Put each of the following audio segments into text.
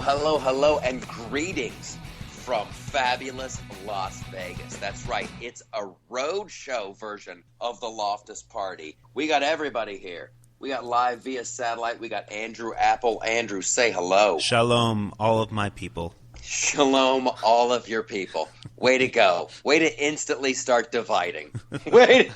hello, and greetings from fabulous Las Vegas. That's right, it's a roadshow version of the Loftus Party. We got everybody here. We got live via satellite. We got Andrew Apple. Andrew, say hello. Shalom, all of my people. Shalom, all of your people. Way to go. Way to instantly start dividing. Wait,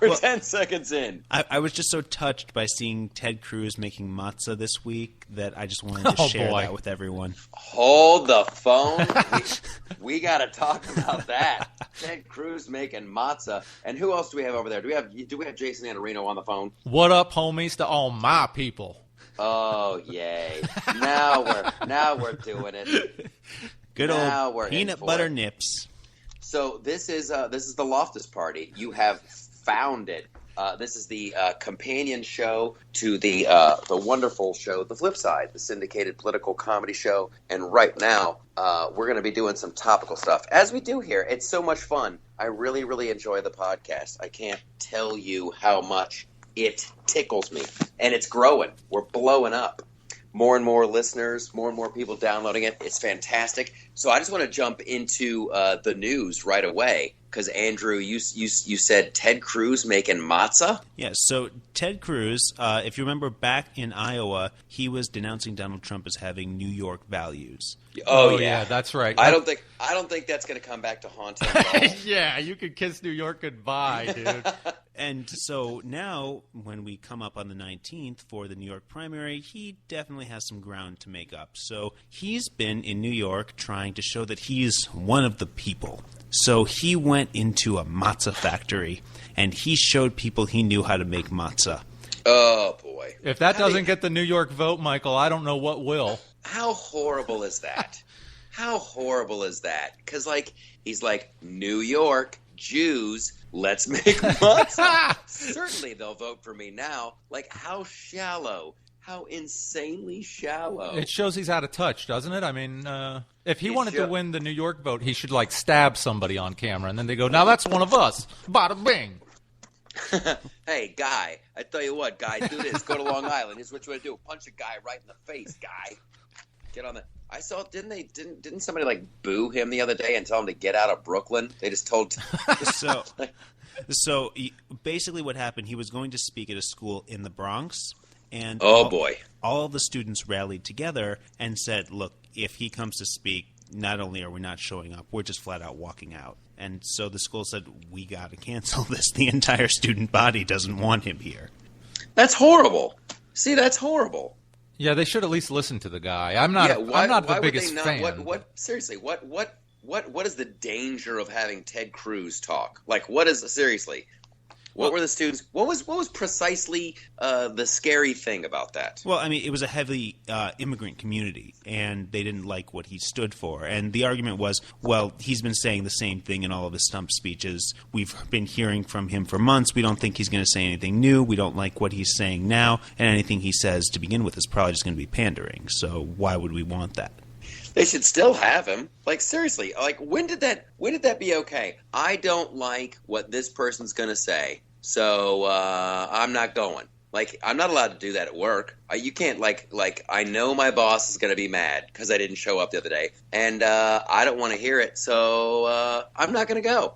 we're 10 seconds in. I was just so touched by seeing Ted Cruz making matzah this week that I just wanted to share that with everyone. Hold the phone. We got to talk about that. Ted Cruz making matzah. And who else do we have over there? Do we have Jason Anarino on the phone? What up, homies, to all my people? Oh, yay. Now we're doing it. Good old peanut butter nips. So this is the Loftus Party. You have found it. This is the companion show to the wonderful show, The Flip Side, the syndicated political comedy show. And right now, we're going to be doing some topical stuff. As we do here, it's so much fun. I really, really enjoy the podcast. I can't tell you how much it tickles me. And it's growing. We're blowing up. More and more listeners, more and more people downloading it. It's fantastic. So I just want to jump into the news right away. Because, Andrew, you said Ted Cruz making matzah? Yeah, so Ted Cruz, if you remember back in Iowa, he was denouncing Donald Trump as having New York values. Oh yeah, that's right. I don't think that's going to come back to haunt him at all. Yeah, you could kiss New York goodbye, dude. And so now, when we come up on the 19th for the New York primary, he definitely has some ground to make up. So he's been in New York trying to show that he's one of the people. So he went into a matzah factory, and he showed people he knew how to make matzah. Oh, boy. If that doesn't get the New York vote, Michael, I don't know what will. How horrible is that? How horrible is that? Because, he's like, New York, Jews, let's make matzah. Certainly they'll vote for me now. How shallow. How insanely shallow. It shows he's out of touch, doesn't it? I mean, if he wanted to win the New York vote, he should, stab somebody on camera, and then they go, now that's one of us. Bada bing. Hey, guy, I tell you what, guy, do this. Go to Long Island. Here's what you want to do. Punch a guy right in the face, guy. Get on the... I saw, didn't somebody, boo him the other day and tell him to get out of Brooklyn? They just told... So basically what happened, he was going to speak at a school in the Bronx, and boy. All of the students rallied together and said, look, if he comes to speak, not only are we not showing up, we're just flat out walking out. And so the school said, we got to cancel this. The entire student body doesn't want him here. That's horrible. See, that's horrible. Yeah, they should at least listen to the guy. I'm not the biggest fan. Seriously, what is the danger of having Ted Cruz talk? What were the students? What was precisely the scary thing about that? Well, I mean, it was a heavy immigrant community, and they didn't like what he stood for. And the argument was, well, he's been saying the same thing in all of his stump speeches. We've been hearing from him for months. We don't think he's going to say anything new. We don't like what he's saying now. And anything he says to begin with is probably just going to be pandering. So why would we want that? They should still have him. Seriously, when did that be okay? I don't like what this person's going to say, so I'm not going. I'm not allowed to do that at work. You can't, I know my boss is going to be mad because I didn't show up the other day, and I don't want to hear it, so I'm not going to go.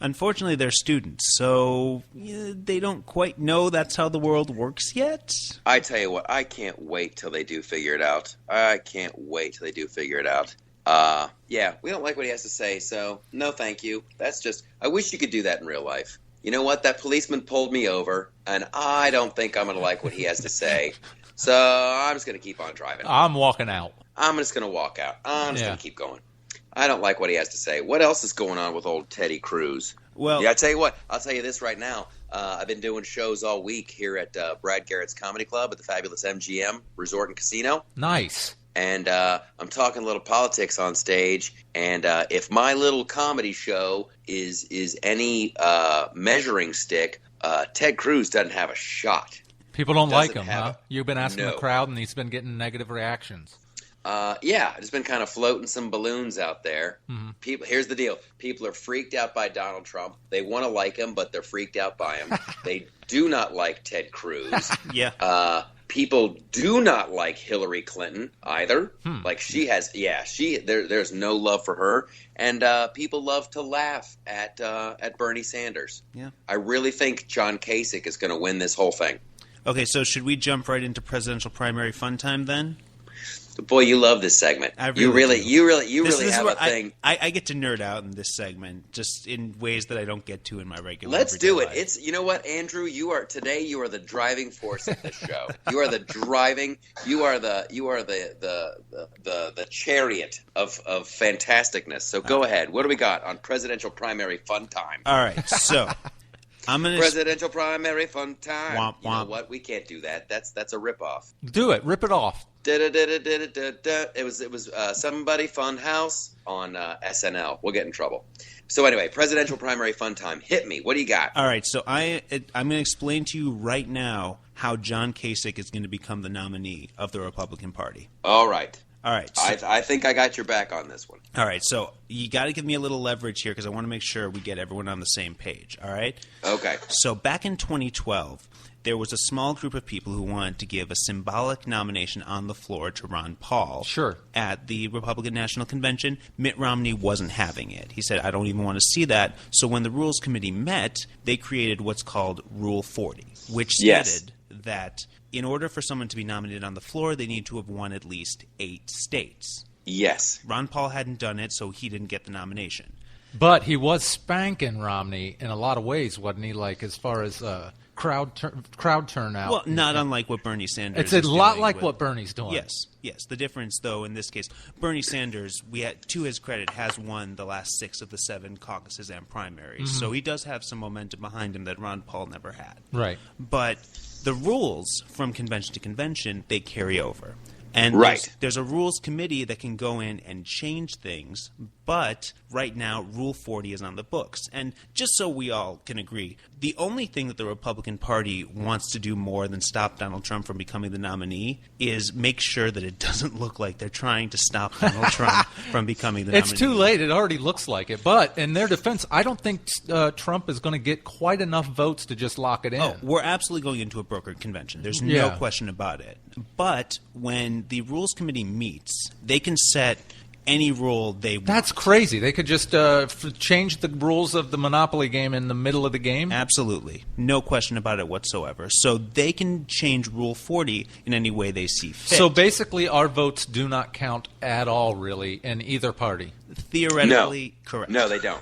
Unfortunately, they're students, so they don't quite know that's how the world works yet. I tell you what, I can't wait till they do figure it out. Yeah, we don't like what he has to say, so no thank you. I wish you could do that in real life. You know what? That policeman pulled me over, and I don't think I'm going to like what he has to say, so I'm just going to keep on driving. I'm walking out. I'm just going to walk out. I'm just going to keep going. I don't like what he has to say. What else is going on with old Teddy Cruz? Well, yeah, I tell you what. I'll tell you this right now. I've been doing shows all week here at Brad Garrett's Comedy Club at the fabulous MGM Resort and Casino. Nice. And I'm talking a little politics on stage. And if my little comedy show is any measuring stick, Ted Cruz doesn't have a shot. People don't like him, huh? You've been asking the crowd, and he's been getting negative reactions. Yeah, I've just been kind of floating some balloons out there. Mm-hmm. Here's the deal. People are freaked out by Donald Trump. They want to like him, but they're freaked out by him. They do not like Ted Cruz. Yeah. People do not like Hillary Clinton either. Like there's no love for her, and people love to laugh at Bernie Sanders. Yeah, I really think John Kasich is going to win this whole thing. Okay, so should we jump right into presidential primary fun time then? Boy, you love this segment. You really have a thing. I get to nerd out in this segment just in ways that I don't get to in my regular. Let's do it. life. It's you know what, Andrew. You are the driving force of this show. You are the chariot of fantasticness. So go ahead. What do we got on presidential primary fun time? All right, so. I'm gonna presidential primary fun time. Womp, womp. You know what? We can't do that. That's a ripoff. Do it. Rip it off. It was Somebody Fun House on SNL. We'll get in trouble. So anyway, presidential primary fun time. Hit me. What do you got? All right. So I'm going to explain to you right now how John Kasich is going to become the nominee of the Republican Party. All right. All right. So, I think I got your back on this one. All right. So you got to give me a little leverage here because I want to make sure we get everyone on the same page. All right? Okay. So back in 2012, there was a small group of people who wanted to give a symbolic nomination on the floor to Ron Paul. Sure. At the Republican National Convention. Mitt Romney wasn't having it. He said, I don't even want to see that. So when the Rules Committee met, they created what's called Rule 40, which stated that in order for someone to be nominated on the floor, they need to have won at least 8 states. Yes. Ron Paul hadn't done it, so he didn't get the nomination. But he was spanking Romney in a lot of ways, wasn't he? Like as far as crowd turnout. Well, not unlike what Bernie Sanders. It's a lot like what Bernie's doing. Yes. The difference, though, in this case, Bernie Sanders, to his credit, has won the last 6 of the 7 caucuses and primaries, so he does have some momentum behind him that Ron Paul never had. Right. But the rules from convention to convention, they carry over. And there's a rules committee that can go in and change things, but right now Rule 40 is on the books. And just so we all can agree, the only thing that the Republican Party wants to do more than stop Donald Trump from becoming the nominee is make sure that it doesn't look like they're trying to stop Donald Trump from becoming the nominee. It's too late. It already looks like it. But in their defense, I don't think Trump is going to get quite enough votes to just lock it in. Oh, we're absolutely going into a brokered convention. There's no question about it. But when the Rules Committee meets, they can set any rule they want. That's crazy. They could just change the rules of the Monopoly game in the middle of the game? Absolutely. No question about it whatsoever. So they can change Rule 40 in any way they see fit. So basically our votes do not count at all, really, in either party? Theoretically, correct. No, they don't.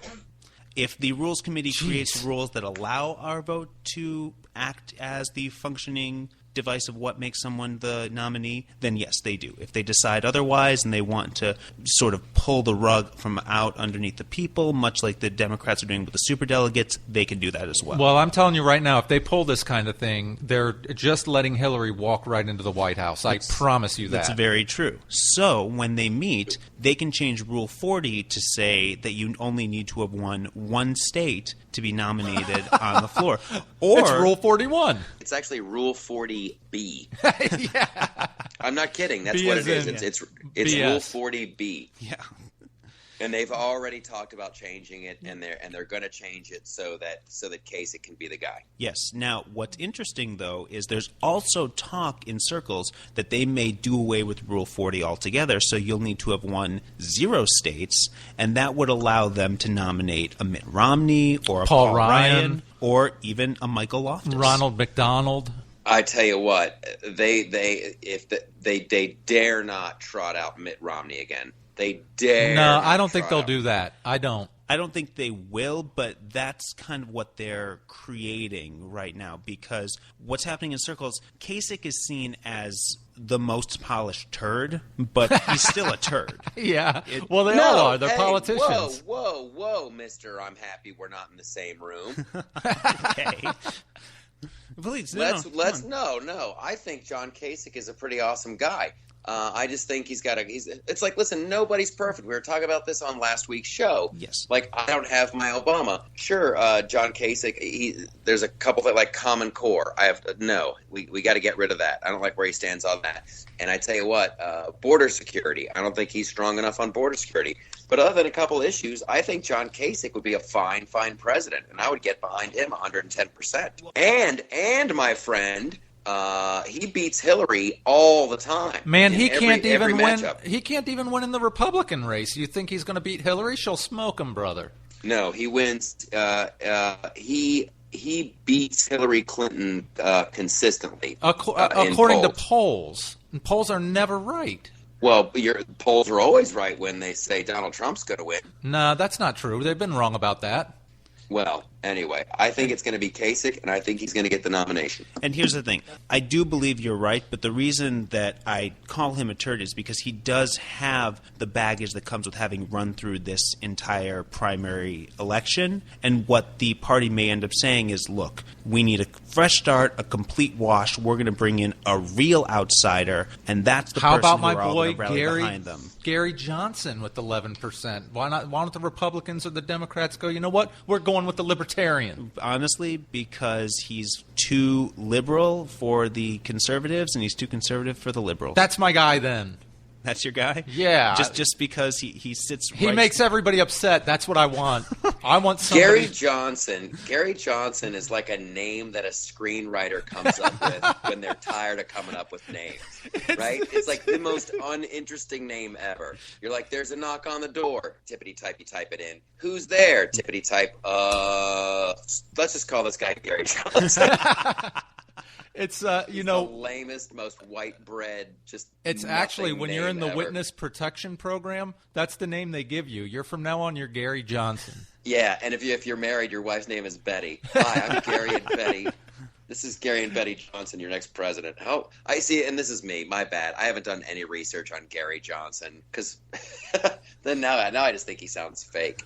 If the Rules Committee creates rules that allow our vote to act as the functioning device of what makes someone the nominee, then yes, they do. If they decide otherwise and they want to sort of pull the rug from out underneath the people, much like the Democrats are doing with the superdelegates, they can do that as well. Well, I'm telling you right now, if they pull this kind of thing, they're just letting Hillary walk right into the White House. I promise you that. That's very true. So when they meet, they can change Rule 40 to say that you only need to have won 1 state to be nominated on the floor. Or it's Rule 41. It's actually Rule 40B. Yeah. I'm not kidding. That's B what as it is. in It's BS. Rule 40B. Yeah. And they've already talked about changing it, and they're going to change it so that Kasich can be the guy. Yes. Now, what's interesting, though, is there's also talk in circles that they may do away with Rule 40 altogether, so you'll need to have won 0 states, and that would allow them to nominate a Mitt Romney or a Paul Ryan or even a Michael Loftus. Ronald McDonald. I tell you what, they dare not trot out Mitt Romney again. They dare. No, I don't think they'll do that. I don't think they will, but that's kind of what they're creating right now because what's happening in circles, Kasich is seen as the most polished turd, but he's still a turd. Yeah. Well, they all are. They're politicians. Whoa, mister. I'm happy we're not in the same room. Okay. Please, no. I think John Kasich is a pretty awesome guy. I just think it's like, listen, nobody's perfect. We were talking about this on last week's show. Yes. Like, I don't have my Obama. Sure, John Kasich, there's a couple that like Common Core. We got to get rid of that. I don't like where he stands on that. And I tell you what, border security, I don't think he's strong enough on border security. But other than a couple issues, I think John Kasich would be a fine president, and I would get behind him 110%. And my friend, He beats Hillary all the time. Man, he can't even win. He can't even win in the Republican race. You think he's going to beat Hillary? She'll smoke him, brother. No, he wins. He beats Hillary Clinton consistently. According to polls. And polls are never right. Well, your polls are always right when they say Donald Trump's going to win. No, that's not true. They've been wrong about that. Well, anyway, I think it's going to be Kasich, and I think he's going to get the nomination. And here's the thing. I do believe you're right, but the reason that I call him a turd is because he does have the baggage that comes with having run through this entire primary election. And what the party may end up saying is, look, we need a fresh start, a complete wash. We're going to bring in a real outsider, and that's the person about who my are all boy going to rally behind them. Gary Johnson with 11%. Why don't the Republicans or the Democrats go, you know what, we're going with the Libertarian? Honestly, because he's too liberal for the conservatives and he's too conservative for the liberals. That's my guy then. That's your guy? Yeah. Just because he sits He makes everybody upset. That's what I want. I want somebody... Gary Johnson is like a name that a screenwriter comes up with when they're tired of coming up with names, right? It's like the most uninteresting name ever. You're like, there's a knock on the door. Tippity-type, you type it in. Who's there? Tippity-type. Let's just call this guy Gary Johnson. It's the lamest, most white bread. Just it's actually when you're in the ever. witness protection program, that's the name they give you. You're from now on, you're Gary Johnson. Yeah, and if you're married, your wife's name is Betty. Hi, I'm Gary and Betty. This is Gary and Betty Johnson, your next president. Oh, I see, and this is me. My bad. I haven't done any research on Gary Johnson because then now I just think he sounds fake.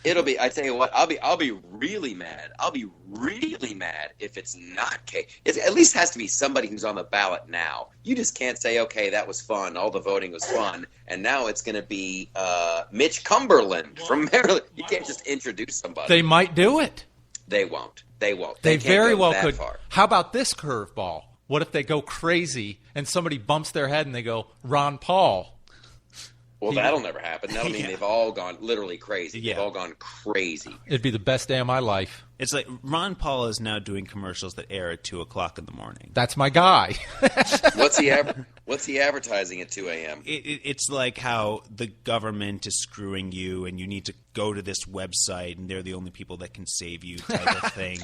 It'll be. I tell you what. I'll be really mad. I'll be really mad if it's not K. It at least has to be somebody who's on the ballot now. You just can't say, okay, that was fun. All the voting was fun, and now it's going to be Mitch Cumberland from Maryland. You can't just introduce somebody. They might do it. They won't. They won't. They very well could. Far. How about this curveball? What if they go crazy and somebody bumps their head and they go, Ron Paul? Well, that'll never happen. That'll mean they've all gone literally crazy. Yeah. They've all gone crazy. It'd be the best day of my life. It's like Ron Paul is now doing commercials that air at 2 o'clock in the morning. That's my guy. What's he advertising at 2 a.m.? It's like how the government is screwing you and you need to go to this website and they're the only people that can save you type of thing.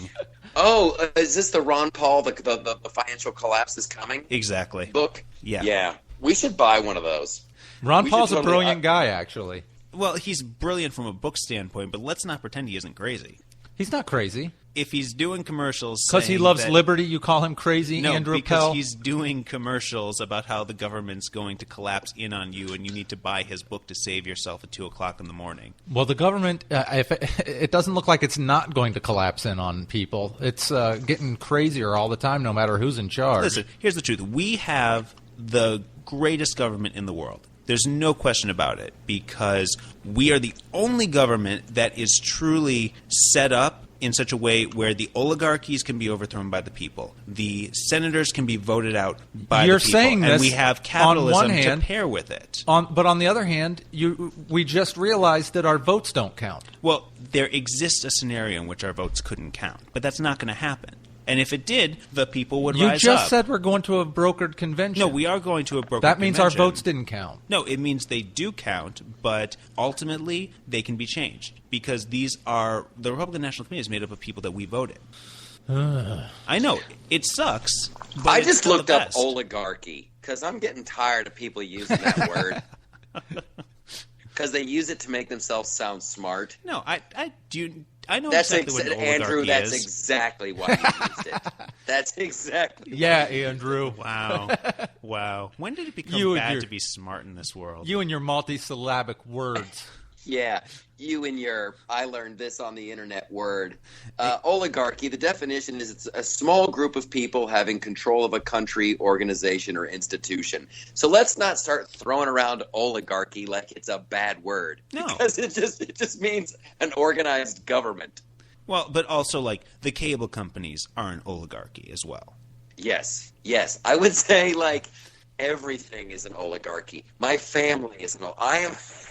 Oh, is this the Ron Paul, the financial collapse is coming? Exactly. Book? Yeah. Yeah. We should buy one of those. Ron Paul's a brilliant guy, actually. Well, he's brilliant from a book standpoint, but let's not pretend he isn't crazy. He's not crazy. If he's doing commercials because he loves liberty, you call him crazy, no, Andrew because Pell? he's doing commercials about how the government's going to collapse in on you and you need to buy his book to save yourself at 2 o'clock in the morning. Well, the government, it doesn't look like it's not going to collapse in on people. It's getting crazier all the time, no matter who's in charge. Listen, here's the truth. We have the greatest government in the world. There's no question about it because we are the only government that is truly set up in such a way where the oligarchies can be overthrown by the people. The senators can be voted out by You're the people. saying this and we have capitalism on one hand, to pair with it. But on the other hand, we just realized that our votes don't count. Well, there exists a scenario in which our votes couldn't count, but that's not going to happen. And if it did, the people would rise up. You just said we're going to a brokered convention. No, we are going to a brokered convention. That means our votes didn't count. No, it means they do count, but ultimately they can be changed because the Republican National Committee is made up of people that we voted. I know. It sucks, but I just looked up oligarchy because I'm getting tired of people using that word. Because they use it to make themselves sound smart. No, I know that's exactly what an oligarchy Andrew, that's is. exactly why you used it. That's exactly Yeah, Andrew. Wow. When did it become bad to be smart in this world? You and your multisyllabic words. Yeah, you and your I learned this on the internet word. Oligarchy, the definition is it's a small group of people having control of a country, organization, or institution. So let's not start throwing around oligarchy like it's a bad word. No. Because it just means an organized government. Well, but also like the cable companies are an oligarchy as well. Yes. I would say like everything is an oligarchy. My family is an oligarchy.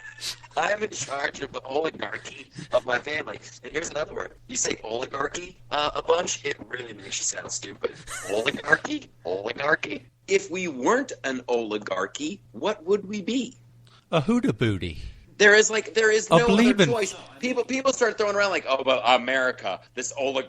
I'm in charge of the oligarchy of my family. And here's another word. You say oligarchy a bunch, it really makes you sound stupid. Oligarchy? Oligarchy? If we weren't an oligarchy, what would we be? A hooda booty. There is no other choice. People start throwing around like, oh, but America,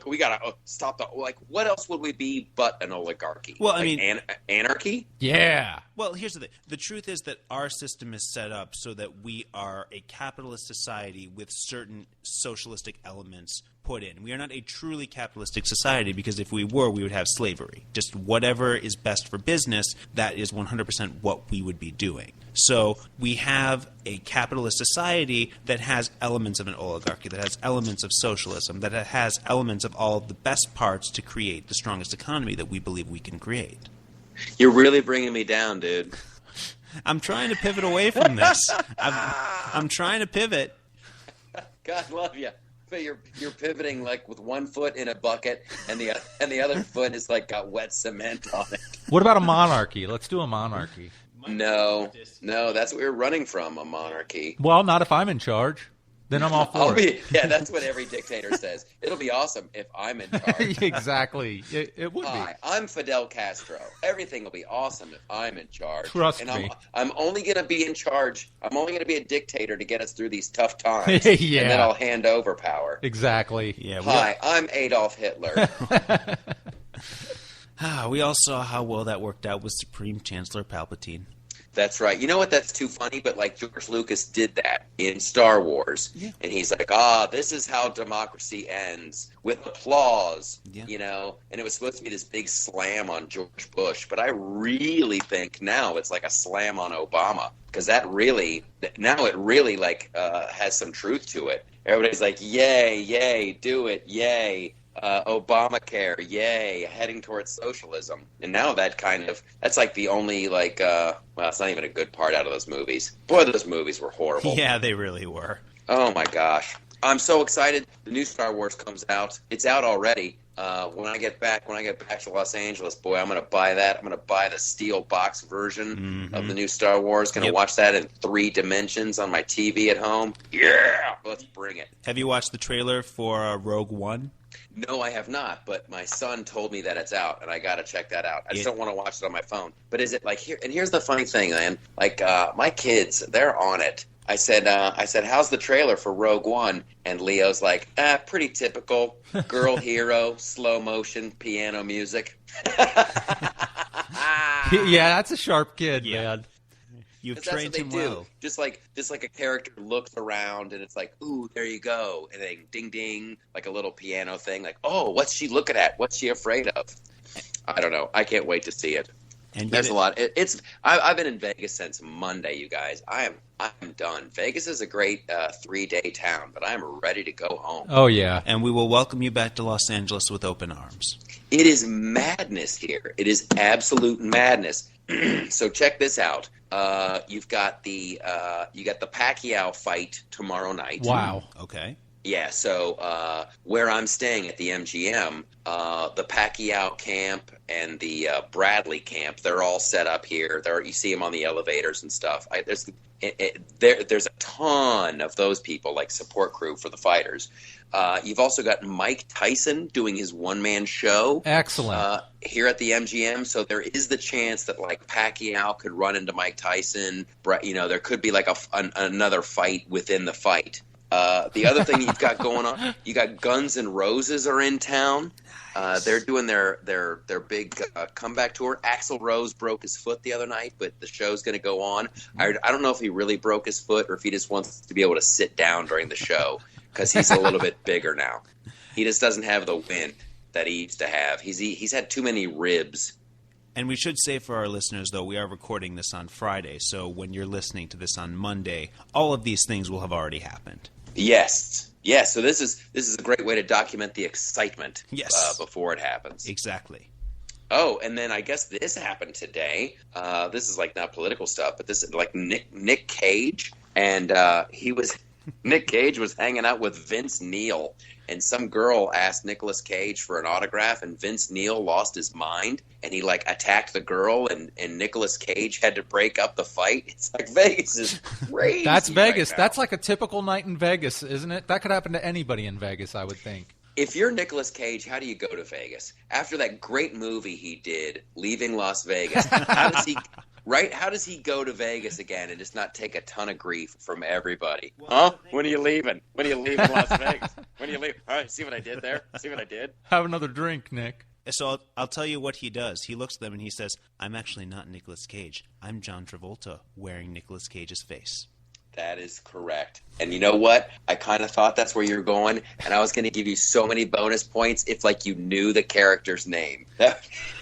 we gotta stop the what else would we be but an oligarchy? Well, I mean, anarchy. Yeah. Well, here's the thing. The truth is that our system is set up so that we are a capitalist society with certain socialistic elements put in. We are not a truly capitalistic society because if we were, we would have slavery. Just whatever is best for business, that is 100% what we would be doing. So we have a capitalist society that has elements of an oligarchy, that has elements of socialism, that has elements of all of the best parts to create the strongest economy that we believe we can create. You're really bringing me down, dude. I'm trying to pivot away from this. I'm trying to pivot. God love you. But you're pivoting like with one foot in a bucket and the other foot is like got wet cement on it. What about a monarchy? Let's do a monarchy. No, that's what we're running from, a monarchy. Well, not if I'm in charge. Then I'm all for it. Yeah, that's what every dictator says. It'll be awesome if I'm in charge. Exactly. It would Hi, be. I'm Fidel Castro. Everything will be awesome if I'm in charge. Trust and me. I'm only going to be in charge. I'm only going to be a dictator to get us through these tough times. Yeah. And then I'll hand over power. Exactly. Yeah. Hi, I'm Adolf Hitler. We all saw how well that worked out with Supreme Chancellor Palpatine. That's right. You know what? That's too funny, but like George Lucas did that in Star Wars. Yeah. And he's like, this is how democracy ends, with applause, you know? And it was supposed to be this big slam on George Bush. But I really think now it's like a slam on Obama, because it really has some truth to it. Everybody's like, yay, yay, do it, yay. Obamacare, yay, heading towards socialism. And now that's like the only it's not even a good part out of those movies. Boy, those movies were horrible. Yeah, they really were. Oh my gosh. I'm so excited. The new Star Wars comes out. It's out already. When I get back to Los Angeles, boy, I'm going to buy that. I'm going to buy the steel box version of the new Star Wars. Going to watch that in 3 dimensions on my TV at home. Yeah, let's bring it. Have you watched the trailer for Rogue One? No, I have not, but my son told me that it's out, and I got to check that out. I just don't want to watch it on my phone. But is it like here? And here's the funny thing, man. Like my kids, they're on it. I said, how's the trailer for Rogue One? And Leo's like, pretty typical. Girl hero, slow motion, piano music. Yeah, that's a sharp kid, man. You've trained him well. Just like a character looks around and it's like, ooh, there you go. And then ding ding, like a little piano thing, like, oh, what's she looking at? What's she afraid of? I don't know. I can't wait to see it. And there's a lot. I've been in Vegas since Monday, you guys. I'm done. Vegas is a great 3-day town, but I'm ready to go home. Oh yeah. And we will welcome you back to Los Angeles with open arms. It is madness here. It is absolute madness. So check this out. You've got the Pacquiao fight tomorrow night. Wow. Okay. Yeah, so where I'm staying at the MGM, the Pacquiao camp and the Bradley camp, they're all set up here. You see them on the elevators and stuff. There's a ton of those people, like support crew for the fighters. You've also got Mike Tyson doing his one-man show. Excellent. Here at the MGM, so there is the chance that like Pacquiao could run into Mike Tyson. There could be like another fight within the fight. The other thing you've got going on, you got Guns N' Roses are in town. They're doing their big comeback tour. Axl Rose broke his foot the other night, but the show's going to go on. I don't know if he really broke his foot or if he just wants to be able to sit down during the show because he's a little bit bigger now. He just doesn't have the wind that he used to have. He's had too many ribs. And we should say for our listeners, though, we are recording this on Friday, so when you're listening to this on Monday, all of these things will have already happened. Yes. So this is a great way to document the excitement before it happens. Exactly. Oh, and then I guess this happened today. This is like not political stuff, but this is like Nick Cage, and he was Nick Cage was hanging out with Vince Neil, and some girl asked Nicolas Cage for an autograph, and Vince Neil lost his mind, and he like attacked the girl, and Nicolas Cage had to break up the fight. It's like Vegas is crazy. That's Vegas. Right, that's like a typical night in Vegas, isn't it? That could happen to anybody in Vegas, I would think. If you're Nicolas Cage, how do you go to Vegas? After that great movie he did, Leaving Las Vegas, how does he go to Vegas again and just not take a ton of grief from everybody? Huh? When are you leaving? When are you leaving Las Vegas? When are you leaving? All right, see what I did there? See what I did? Have another drink, Nick. So I'll tell you what he does. He looks at them and he says, I'm actually not Nicolas Cage. I'm John Travolta wearing Nicolas Cage's face. That is correct. And you know what? I kind of thought that's where you're going, and I was going to give you so many bonus points if, like, you knew the character's name.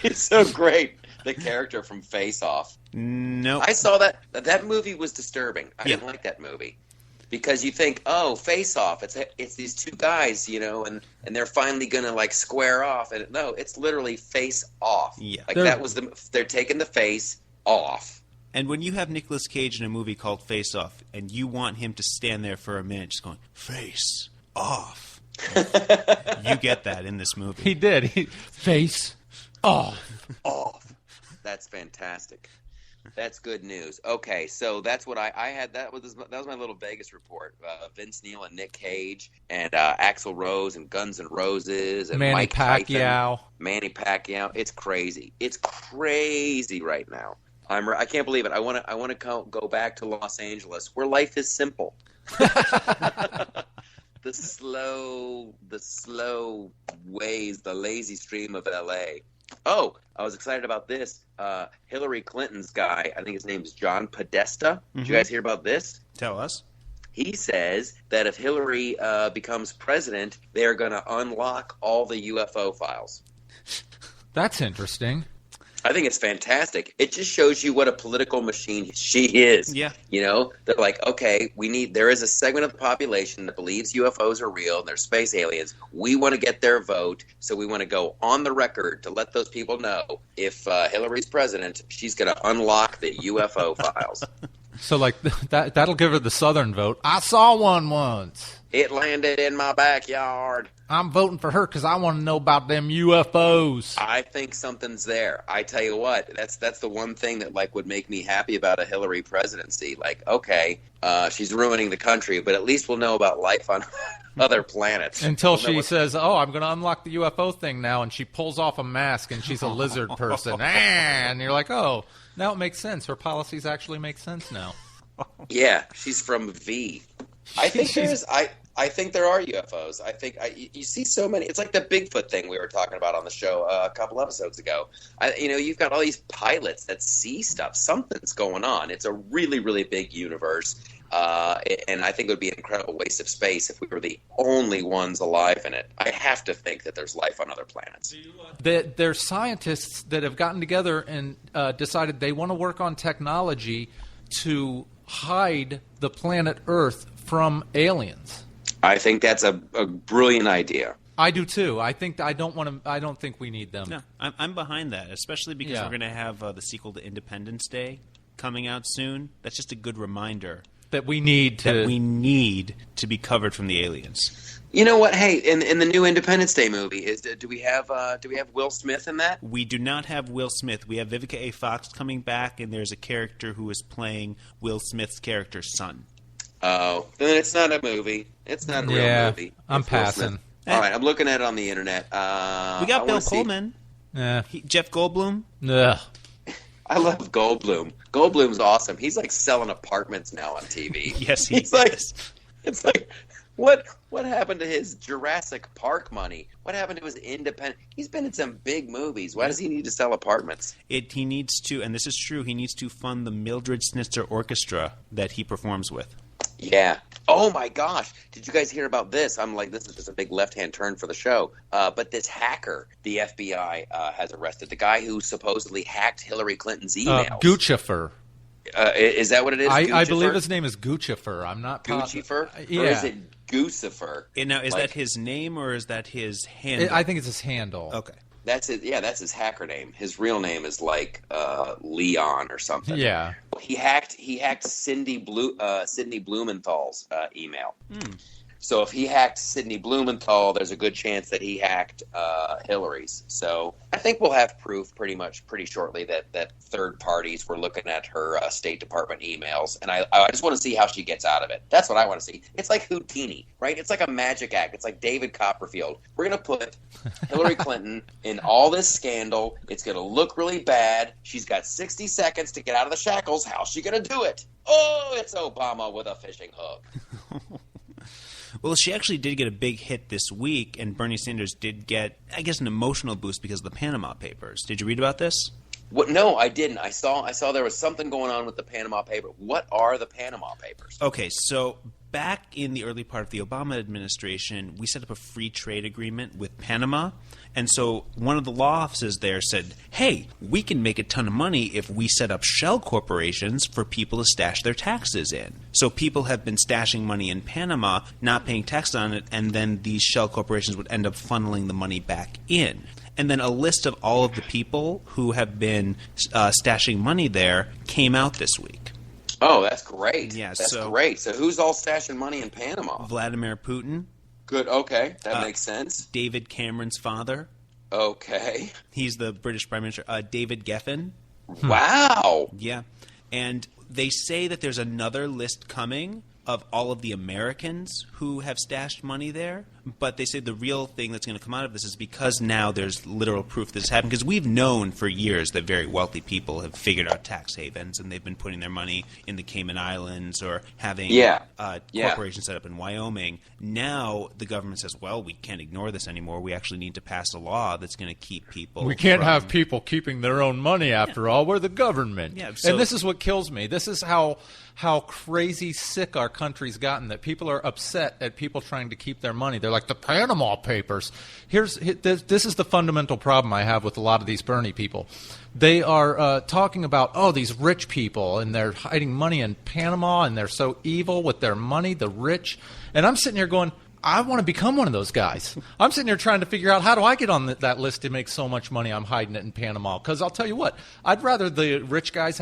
It's so great. The character from Face Off. No. I saw that. That movie was disturbing. I didn't like that movie. Because you think, oh, Face Off. It's these two guys, you know, and they're finally going to, like, square off. And no, it's literally Face Off. Yeah. Like, they're taking the face off. And when you have Nicolas Cage in a movie called Face Off, and you want him to stand there for a minute just going, face off. You get that in this movie. He did. Face off. Off. That's fantastic. That's good news. Okay, so that's what I had. That was my little Vegas report. Vince Neil and Nick Cage and Axl Rose and Guns N' Roses and Manny Mike Pacquiao. Tyson, Manny Pacquiao. It's crazy. It's crazy right now. I can't believe it. I want to go back to Los Angeles, where life is simple. The slow ways, the lazy stream of L.A. Oh, I was excited about this. Hillary Clinton's guy, I think his name is John Podesta. Did you guys hear about this? Tell us. He says that if Hillary becomes president, they're going to unlock all the UFO files. That's interesting. I think it's fantastic. It just shows you what a political machine she is. Yeah. You know, they're like, okay, there is a segment of the population that believes UFOs are real and they're space aliens. We want to get their vote, so we want to go on the record to let those people know if Hillary's president, she's going to unlock the UFO files. So, like, that'll give her the Southern vote. I saw one once. It landed in my backyard. I'm voting for her because I want to know about them UFOs. I think something's there. I tell you what, that's the one thing that like would make me happy about a Hillary presidency. Like, okay, she's ruining the country, but at least we'll know about life on other planets. Until she says, oh, I'm going to unlock the UFO thing now, and she pulls off a mask, and she's a lizard person. And you're like, oh, now it makes sense. Her policies actually make sense now. Yeah, she's from V. I think there are UFOs. I think you see so many. It's like the Bigfoot thing we were talking about on the show a couple episodes ago. You've got all these pilots that see stuff. Something's going on. It's a really, really big universe, and I think it would be an incredible waste of space if we were the only ones alive in it. I have to think that there's life on other planets. There's scientists that have gotten together and decided they want to work on technology to hide the planet Earth from aliens. I think that's a brilliant idea. I do too. I don't think we need them. No, I'm behind that, especially because we're going to have the sequel to Independence Day coming out soon. That's just a good reminder that we need to be covered from the aliens. You know what? Hey, in the new Independence Day movie, do we have Will Smith in that? We do not have Will Smith. We have Vivica A. Fox coming back, and there's a character who is playing Will Smith's character's son. Oh, then it's not a movie. It's not a real movie. I'm passing. All right, I'm looking at it on the internet. We got Bill Pullman. Jeff Goldblum. Ugh. I love Goldblum. Goldblum's awesome. He's like selling apartments now on TV. Yes, he is. It's like, what happened to his Jurassic Park money? What happened to his independent? He's been in some big movies. Why does he need to sell apartments? He needs to, and this is true, he needs to fund the Mildred Snitzer Orchestra that he performs with. Yeah. Oh, my gosh. Did you guys hear about this? I'm like, this is just a big left-hand turn for the show. But this hacker, the FBI has arrested. The guy who supposedly hacked Hillary Clinton's emails. Guccifer. Is that what it is? I believe his name is Guccifer. I'm not Guccifer? Yeah. Or is it Goosifer? Now, is that his name or is that his handle? I think it's his handle. Okay. That's it. Yeah, that's his hacker name. His real name is like Leon or something. Yeah. He hacked Cindy Blumenthal's email. So if he hacked Sidney Blumenthal, there's a good chance that he hacked Hillary's. So I think we'll have proof pretty shortly that third parties were looking at her State Department emails. And I just want to see how she gets out of it. That's what I want to see. It's like Houdini, right? It's like a magic act. It's like David Copperfield. We're going to put Hillary Clinton in all this scandal. It's going to look really bad. She's got 60 seconds to get out of the shackles. How's she going to do it? Oh, it's Obama with a fishing hook. Well, she actually did get a big hit this week, and Bernie Sanders did get, I guess, an emotional boost because of the Panama Papers. Did you read about this? What? No, I didn't. I saw there was something going on with the Panama Papers. What are the Panama Papers? Okay, so back in the early part of the Obama administration, we set up a free trade agreement with Panama. And so one of the law offices there said, hey, we can make a ton of money if we set up shell corporations for people to stash their taxes in. So people have been stashing money in Panama, not paying tax on it, and then these shell corporations would end up funneling the money back in. And then a list of all of the people who have been stashing money there came out this week. Oh, that's great. Yeah, that's great. So who's all stashing money in Panama? Vladimir Putin. Good. Okay, that makes sense. David Cameron's father. Okay. He's the British Prime Minister. David Geffen. Wow. Yeah. And they say that there's another list coming of all of the Americans who have stashed money there. But they say the real thing that's going to come out of this is because now there's literal proof this happened. Because we've known for years that very wealthy people have figured out tax havens and they've been putting their money in the Cayman Islands or having corporations set up in Wyoming. Now the government says, well, we can't ignore this anymore. We actually need to pass a law that's going to keep people. We can't have people keeping their own money after all. We're the government. Yeah, so, and this is what kills me. This is how crazy sick our country's gotten, that people are upset at people trying to keep their money. They're like, the Panama Papers. This is the fundamental problem I have with a lot of these Bernie people. They are talking about, these rich people, and they're hiding money in Panama, and they're so evil with their money, the rich. And I'm sitting here going, I want to become one of those guys. I'm sitting here trying to figure out, how do I get on that list to make so much money I'm hiding it in Panama? Because I'll tell you what, I'd rather the rich guys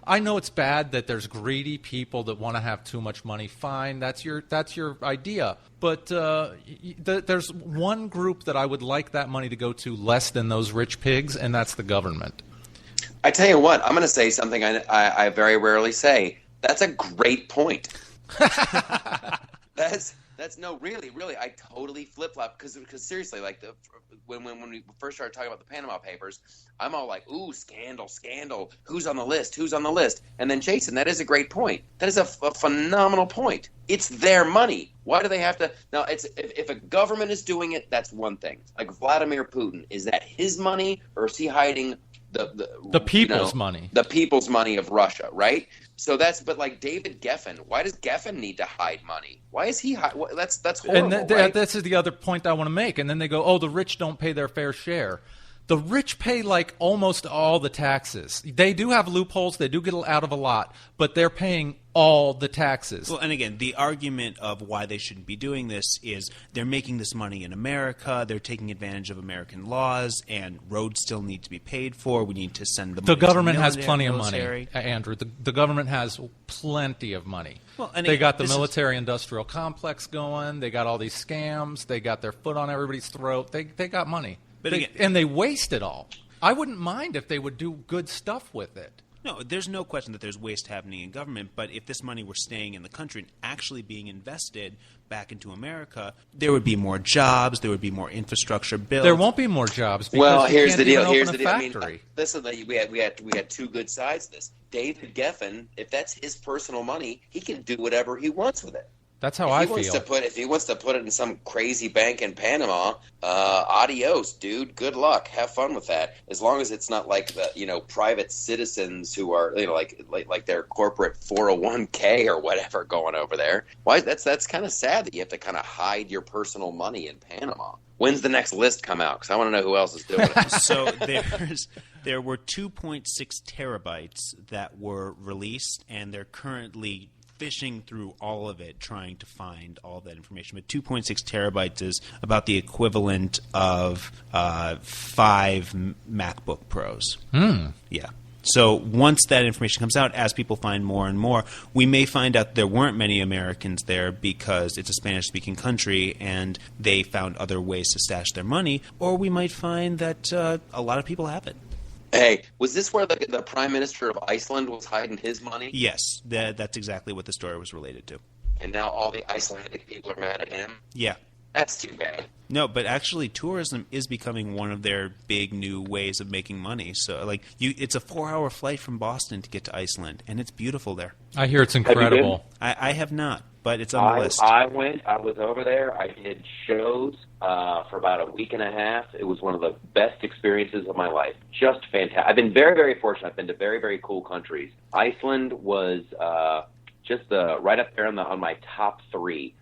I know it's bad that there's greedy people that want to have too much money. Fine, that's your idea. But there's one group that I would like that money to go to less than those rich pigs, and that's the government. I tell you what, I'm going to say something I very rarely say. That's a great point. Really, I totally flip-flop because seriously, like when we first started talking about the Panama Papers, I'm all like, ooh, scandal, who's on the list? And then Jason, that is a great point. That is a phenomenal point. It's their money. Why do they have to? Now, if a government is doing it, that's one thing. Like Vladimir Putin, is that his money or is he hiding the people's money? The people's money of Russia, right? So but like David Geffen, why does Geffen need to hide money? Why is he that's horrible, and right? This is the other point I want to make. And then they go, the rich don't pay their fair share. The rich pay like almost all the taxes. They do have loopholes. They do get out of a lot, but they're paying all the taxes. Well, and again, the argument of why they shouldn't be doing this is they're making this money in America. They're taking advantage of American laws, and roads still need to be paid for. We need to send them. The government has plenty of money, Andrew. The government has plenty of money. Well, and they got the military-industrial complex going. They got all these scams. They got their foot on everybody's throat. They got money. And they waste it all. I wouldn't mind if they would do good stuff with it. No, there's no question that there's waste happening in government, but if this money were staying in the country and actually being invested back into America, there would be more jobs, there would be more infrastructure built. There won't be more jobs because here's the deal. I mean, listen, we had two good sides to this. David Geffen, if that's his personal money, he can do whatever he wants with it. That's how I feel. If he wants to put it in some crazy bank in Panama, adios, dude. Good luck. Have fun with that. As long as it's not like the private citizens who are like their corporate 401k or whatever going over there. Why? That's kind of sad that you have to kind of hide your personal money in Panama. When's the next list come out? Because I want to know who else is doing it. So there were 2.6 terabytes that were released, and they're currently fishing through all of it, trying to find all that information. But 2.6 terabytes is about the equivalent of 5 MacBook Pros. Yeah. So once that information comes out, as people find more and more, we may find out there weren't many Americans there because it's a Spanish-speaking country and they found other ways to stash their money, or we might find that a lot of people have it. Hey, was this where the Prime Minister of Iceland was hiding his money? Yes, that's exactly what the story was related to. And now all the Icelandic people are mad at him? Yeah. That's too bad. No, but actually tourism is becoming one of their big new ways of making money. So, it's a 4-hour flight from Boston to get to Iceland, and it's beautiful there. I hear it's incredible. I have not, but it's on the list. I went. I was over there. I did shows for about a week and a half. It was one of the best experiences of my life. Just fantastic. I've been very, very fortunate. I've been to very, very cool countries. Iceland was just right up there on my top 3.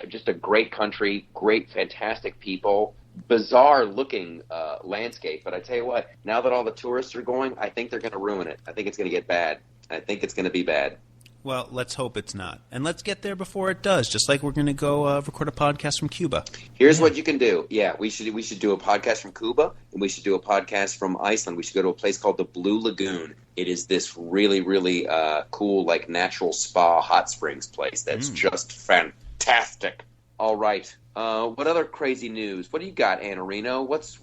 Just a great country, great, fantastic people, bizarre-looking landscape. But I tell you what, now that all the tourists are going, I think they're going to ruin it. I think it's going to get bad. I think it's going to be bad. Well, let's hope it's not. And let's get there before it does, just like we're going to go record a podcast from Cuba. Here's what you can do. Yeah, we should do a podcast from Cuba, and we should do a podcast from Iceland. We should go to a place called the Blue Lagoon. It is this really, really cool, natural spa hot springs place that's just fantastic. All right. What other crazy news? What do you got, Anna Reno? What's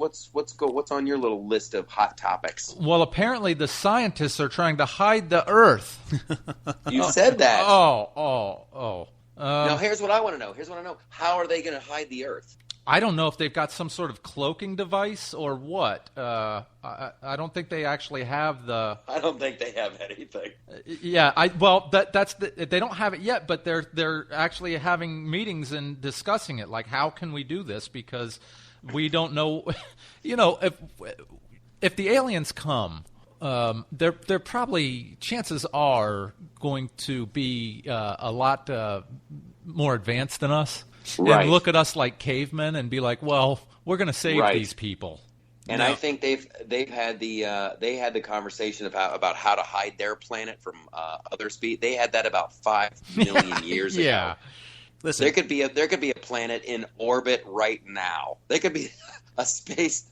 on your little list of hot topics? Well, apparently the scientists are trying to hide the Earth. You said that. Now, here's what I want to know. How are they going to hide the Earth? I don't know if they've got some sort of cloaking device or what. I don't think they actually have the. I don't think they have anything. Yeah, they don't have it yet, but they're actually having meetings and discussing it. Like, how can we do this? Because we don't know. If the aliens come, they're probably, chances are, going to be a lot more advanced than us. Right. And look at us like cavemen and be like, well, we're going to save these people. And I think they've had the conversation about how to hide their planet from other species. They had that about 5 million years ago. Yeah. Listen, there could be a planet in orbit right now. There could be a space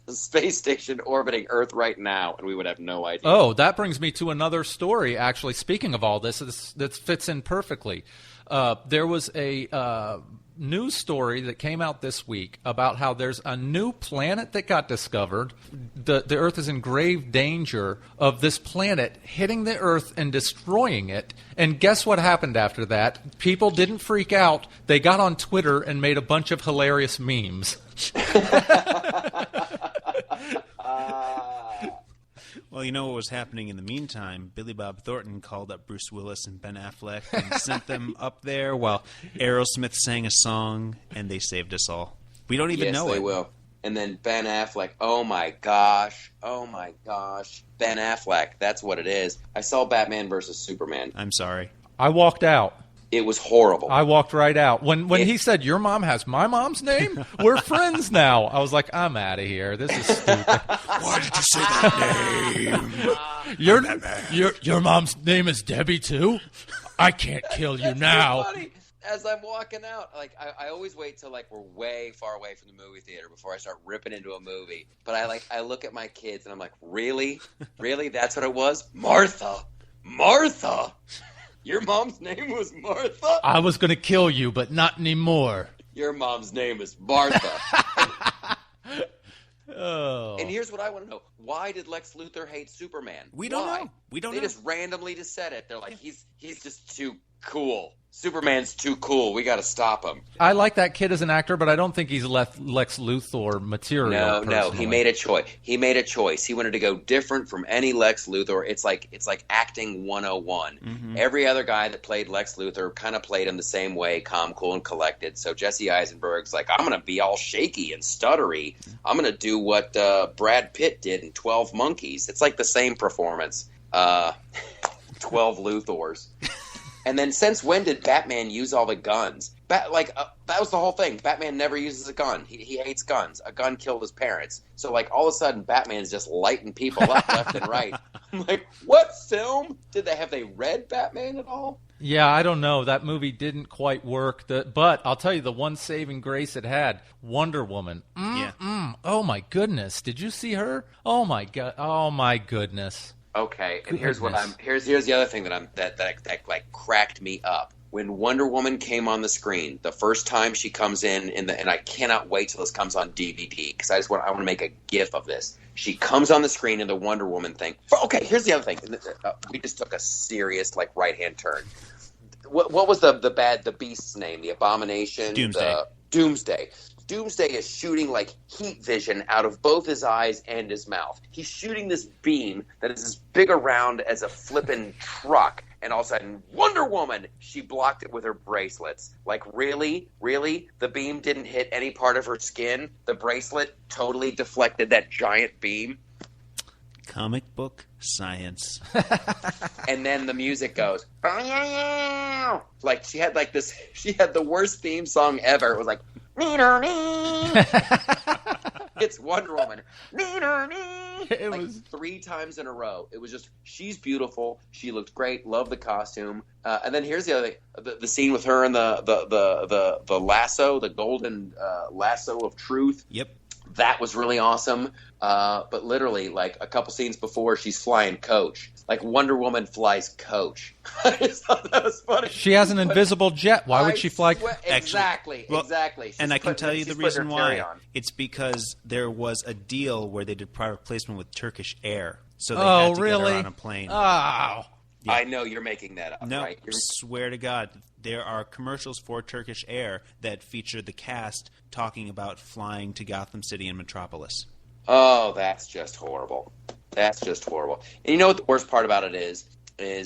station orbiting Earth right now, and we would have no idea. Oh, that brings me to another story. Actually, speaking of all this that fits in perfectly. There was a news story that came out this week about how there's a new planet that got discovered. The Earth is in grave danger of this planet hitting the Earth and destroying it. And guess what happened after that? People didn't freak out. They got on Twitter and made a bunch of hilarious memes. Well, you know what was happening in the meantime? Billy Bob Thornton called up Bruce Willis and Ben Affleck and sent them up there while Aerosmith sang a song, and they saved us all. We don't even know it. Yes, they will. And then Ben Affleck, oh my gosh, Ben Affleck, that's what it is. I saw Batman versus Superman. I'm sorry. I walked out. It was horrible. I walked right out. When he said, your mom has my mom's name? We're friends now. I was like, I'm out of here. This is stupid. Why did you say that name? Your mom's name is Debbie, too? I can't kill you now. It's funny. As I'm walking out, I always wait till we're way far away from the movie theater before I start ripping into a movie. But I look at my kids and I'm like, really? Really? That's what it was? Martha! Your mom's name was Martha? I was going to kill you, but not anymore. Your mom's name is Martha. Oh. And here's what I want to know. Why did Lex Luthor hate Superman? We don't know. They just randomly said it. They're like, he's just too cool. Superman's too cool. We got to stop him. I like that kid as an actor, but I don't think he's Lex Luthor material. No. He made a choice. He wanted to go different from any Lex Luthor. It's like acting 101. Mm-hmm. Every other guy that played Lex Luthor kind of played him the same way, calm, cool, and collected. So Jesse Eisenberg's like, I'm going to be all shaky and stuttery. I'm going to do what Brad Pitt did in 12 Monkeys. It's like the same performance. 12 Luthors. And then since when did Batman use all the guns? That was the whole thing. Batman never uses a gun. He hates guns. A gun killed his parents. So all of a sudden Batman's just lighting people up left and right. I'm like, what film? Have they read Batman at all? Yeah, I don't know. That movie didn't quite work. But I'll tell you, the one saving grace it had, Wonder Woman. Yeah. Oh my goodness! Did you see her? Oh my god! Oh my goodness! Okay, and here's the other thing that like cracked me up. When Wonder Woman came on the screen, the first time she comes and I cannot wait till this comes on DVD because I want to make a GIF of this. She comes on the screen in the Wonder Woman thing. Okay, here's the other thing. We just took a serious like right hand turn. What was the beast's name? The Abomination. Doomsday. Doomsday. Doomsday is shooting like heat vision out of both his eyes and his mouth. He's shooting this beam that is as big around as a flippin' truck. And all of a sudden, Wonder Woman! She blocked it with her bracelets. Like, really? Really? The beam didn't hit any part of her skin? The bracelet totally deflected that giant beam? Comic book science. And then the music goes, like, she had the worst theme song ever. It was like, it's Wonder Woman. It was 3 times in a row. It was just, she's beautiful. She looked great. Love the costume. And then here's the other thing: the scene with her and the lasso, the golden lasso of truth. Yep. That was really awesome. But literally, like a couple scenes before, she's flying Coach. Like Wonder Woman flies Coach. I just thought that was funny. She has an invisible jet. Why would she fly? Exactly. And I can tell you the reason why. It's because there was a deal where they did product placement with Turkish Air, so they had to get her on a plane. Oh. Yeah. I know you're making that up, no, right? Swear to God, there are commercials for Turkish Air that feature the cast talking about flying to Gotham City and Metropolis. Oh, that's just horrible. That's just horrible. And you know what the worst part about it is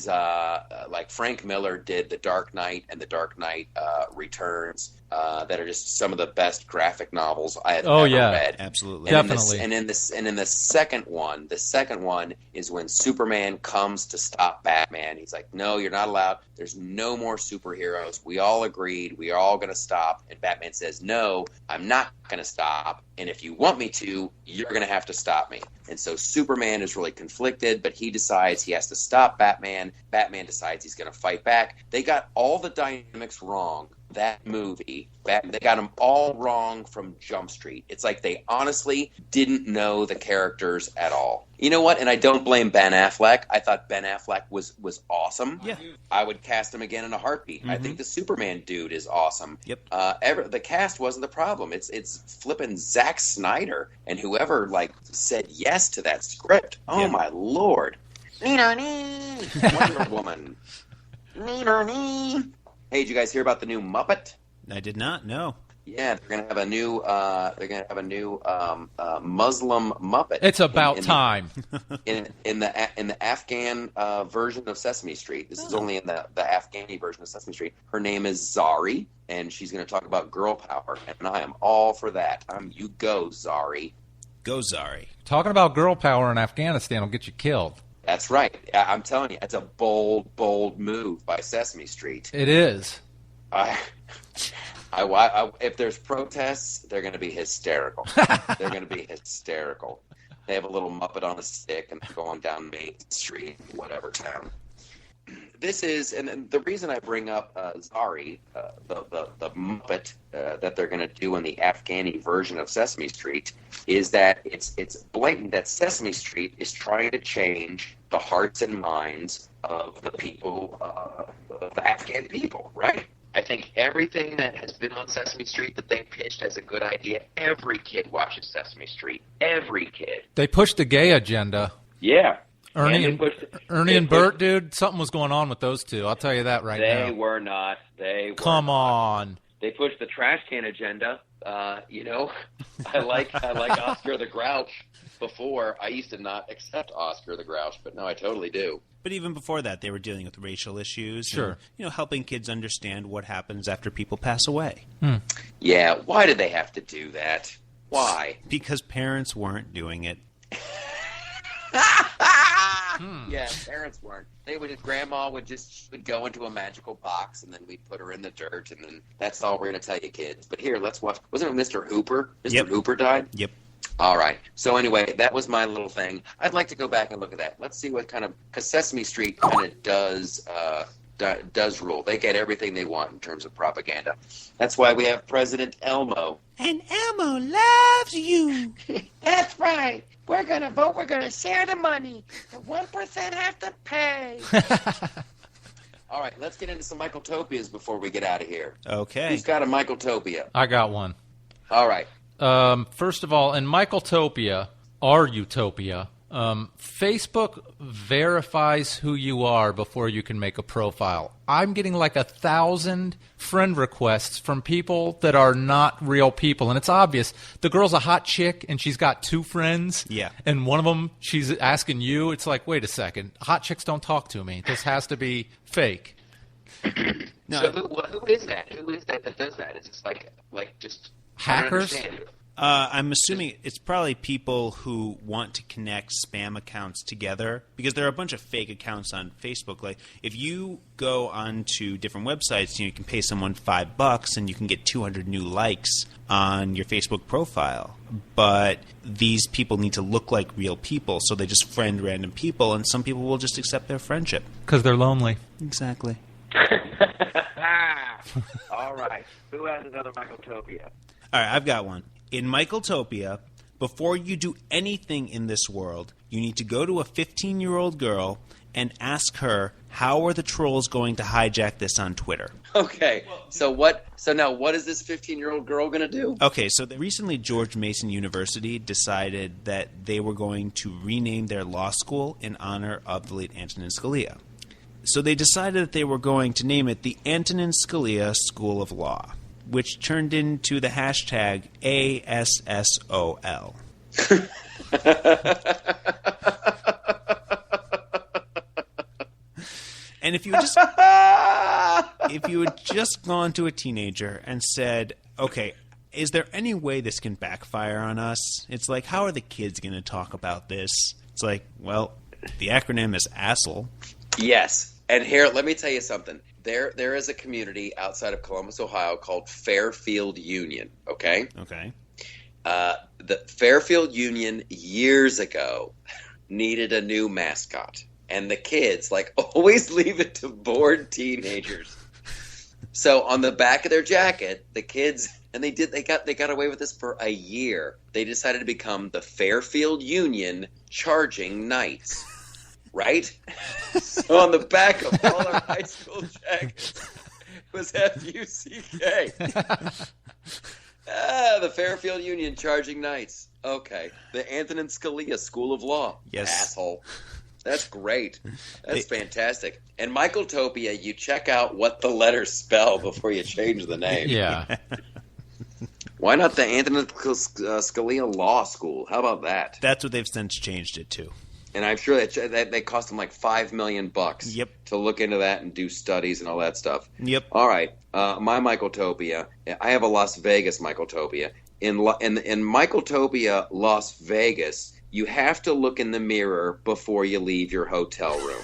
like Frank Miller did The Dark Knight and The Dark Knight Returns that are just some of the best graphic novels I have ever read. Absolutely. Definitely. And in the second one is when Superman comes to stop Batman. He's like, no, you're not allowed. There's no more superheroes. We all agreed. We are all going to stop. And Batman says, no, I'm not going to stop. And if you want me to, you're going to have to stop me. And so Superman is really conflicted, but he decides he has to stop Batman. Batman decides he's going to fight back. They got all the dynamics wrong. That movie, they got them all wrong from Jump Street. It's like they honestly didn't know the characters at all. You know what? And I don't blame Ben Affleck. I thought Ben Affleck was awesome. Yeah. I would cast him again in a heartbeat. Mm-hmm. I think the Superman dude is awesome. Yep. The cast wasn't the problem. It's flipping Zack Snyder and whoever said yes to that script. Oh my Lord. Wonder Woman. Hey, did you guys hear about the new Muppet? I did not know. Yeah, they're gonna have a new. Muslim Muppet. It's about time. In the Afghan version of Sesame Street. This is only in the Afghani version of Sesame Street. Her name is Zari, and she's going to talk about girl power, and I am all for that. You go, Zari. Go, Zari. Talking about girl power in Afghanistan will get you killed. That's right. I'm telling you, it's a bold, bold move by Sesame Street. It is. If there's protests, they're going to be hysterical. They're going to be hysterical. They have a little Muppet on a stick and they're going down Main Street, whatever town. This is, and the reason I bring up Zari, the Muppet that they're going to do in the Afghani version of Sesame Street, is that it's blatant that Sesame Street is trying to change the hearts and minds of the people, the Afghan people, right? I think everything that has been on Sesame Street that they pitched as a good idea, every kid watches Sesame Street. Every kid. They pushed the gay agenda. Yeah. Ernie and Bert, dude, something was going on with those two. I'll tell you that now. They were not. Come on. They pushed the trash can agenda. I like Oscar the Grouch. Before, I used to not accept Oscar the Grouch, but now I totally do. But even before that, they were dealing with racial issues. Sure. And, helping kids understand what happens after people pass away. Yeah, why did they have to do that? Why? Because parents weren't doing it. Yeah, parents weren't. Grandma would go into a magical box, and then we'd put her in the dirt, and then that's all we're going to tell you kids. But here, let's watch. Wasn't it Mr. Hooper? Mr. Hooper died? Yep. All right. So anyway, that was my little thing. I'd like to go back and look at that. Let's see what kind of, because Sesame Street kind of does does rule. They get everything they want in terms of propaganda. That's why we have President Elmo. And Elmo loves you. That's right. We're going to vote. We're going to share the money. The 1% have to pay. All right, let's get into some Michaeltopias before we get out of here. Okay. Who's got a Michaeltopia? I got one. All right. First of all, in Michaeltopia, our utopia, Facebook verifies who you are before you can make a profile. I'm getting like 1,000 friend requests from people that are not real people, and it's obvious. The girl's a hot chick, and she's got 2 friends. Yeah. And one of them, she's asking you. It's like, wait a second. Hot chicks don't talk to me. This has to be fake. No, So who is that? Who is that does that? Is it like just Hackers? I don't understand. I'm assuming it's probably people who want to connect spam accounts together, because there are a bunch of fake accounts on Facebook. Like, if you go onto different websites, you can pay someone $5 and you can get 200 new likes on your Facebook profile. But these people need to look like real people, so they just friend random people, and some people will just accept their friendship. Because they're lonely. Exactly. All right. Who has another Michaeltopia? All right, I've got one. In Michaeltopia, before you do anything in this world, you need to go to a 15-year-old girl and ask her, how are the trolls going to hijack this on Twitter? Okay. So now what is this 15-year-old girl going to do? Okay, so recently George Mason University decided that they were going to rename their law school in honor of the late Antonin Scalia. So they decided that they were going to name it the Antonin Scalia School of Law, which turned into the hashtag ASSOL. And if you had just gone to a teenager and said, okay, is there any way this can backfire on us? It's like, how are the kids going to talk about this? It's like, well, the acronym is ASSOL. Yes. And here, let me tell you something. There is a community outside of Columbus, Ohio called Fairfield Union, okay? Okay. The Fairfield Union years ago needed a new mascot. And the kids, always leave it to bored teenagers. So on the back of their jacket, the kids, and they got away with this for a year. They decided to become the Fairfield Union Charging Knights. Right? So on the back of all our high school jackets was F-U-C-K. The Fairfield Union Charging Knights. Okay. The Antonin Scalia School of Law. Yes. Asshole. That's great. That's fantastic. And Michaeltopia, you check out what the letters spell before you change the name. Yeah. Why not the Antonin Scalia Law School? How about that? That's what they've since changed it to. And I'm sure that they cost them like $5 million Yep. to look into that and do studies and all that stuff. Yep. All right. My Michaeltopia. I have a Las Vegas Michaeltopia. In Michaeltopia, Las Vegas, you have to look in the mirror before you leave your hotel room.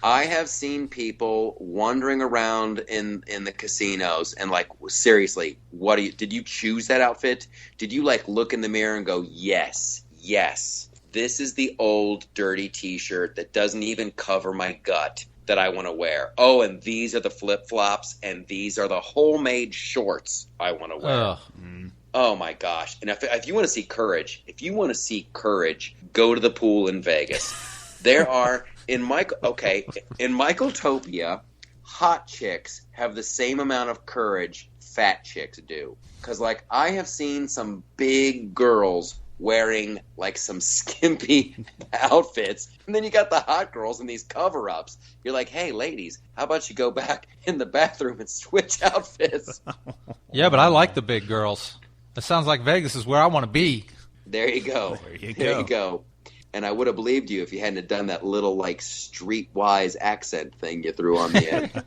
I have seen people wandering around in the casinos and seriously, did you choose that outfit? Did you look in the mirror and go, yes. This is the old dirty T-shirt that doesn't even cover my gut that I want to wear. Oh, and these are the flip-flops, and these are the homemade shorts I want to wear. Oh, my gosh. And if you want to see courage, go to the pool in Vegas. There are, in Michaeltopia, hot chicks have the same amount of courage fat chicks do. Because, I have seen some big girls wearing some skimpy outfits, and then you got the hot girls in these cover-ups. You're like, hey ladies, how about you go back in the bathroom and switch outfits? Yeah, but I like the big girls. That sounds like Vegas is where I want to be. There you go. There you go. And I would have believed you if you hadn't done that little streetwise accent thing you threw on the end.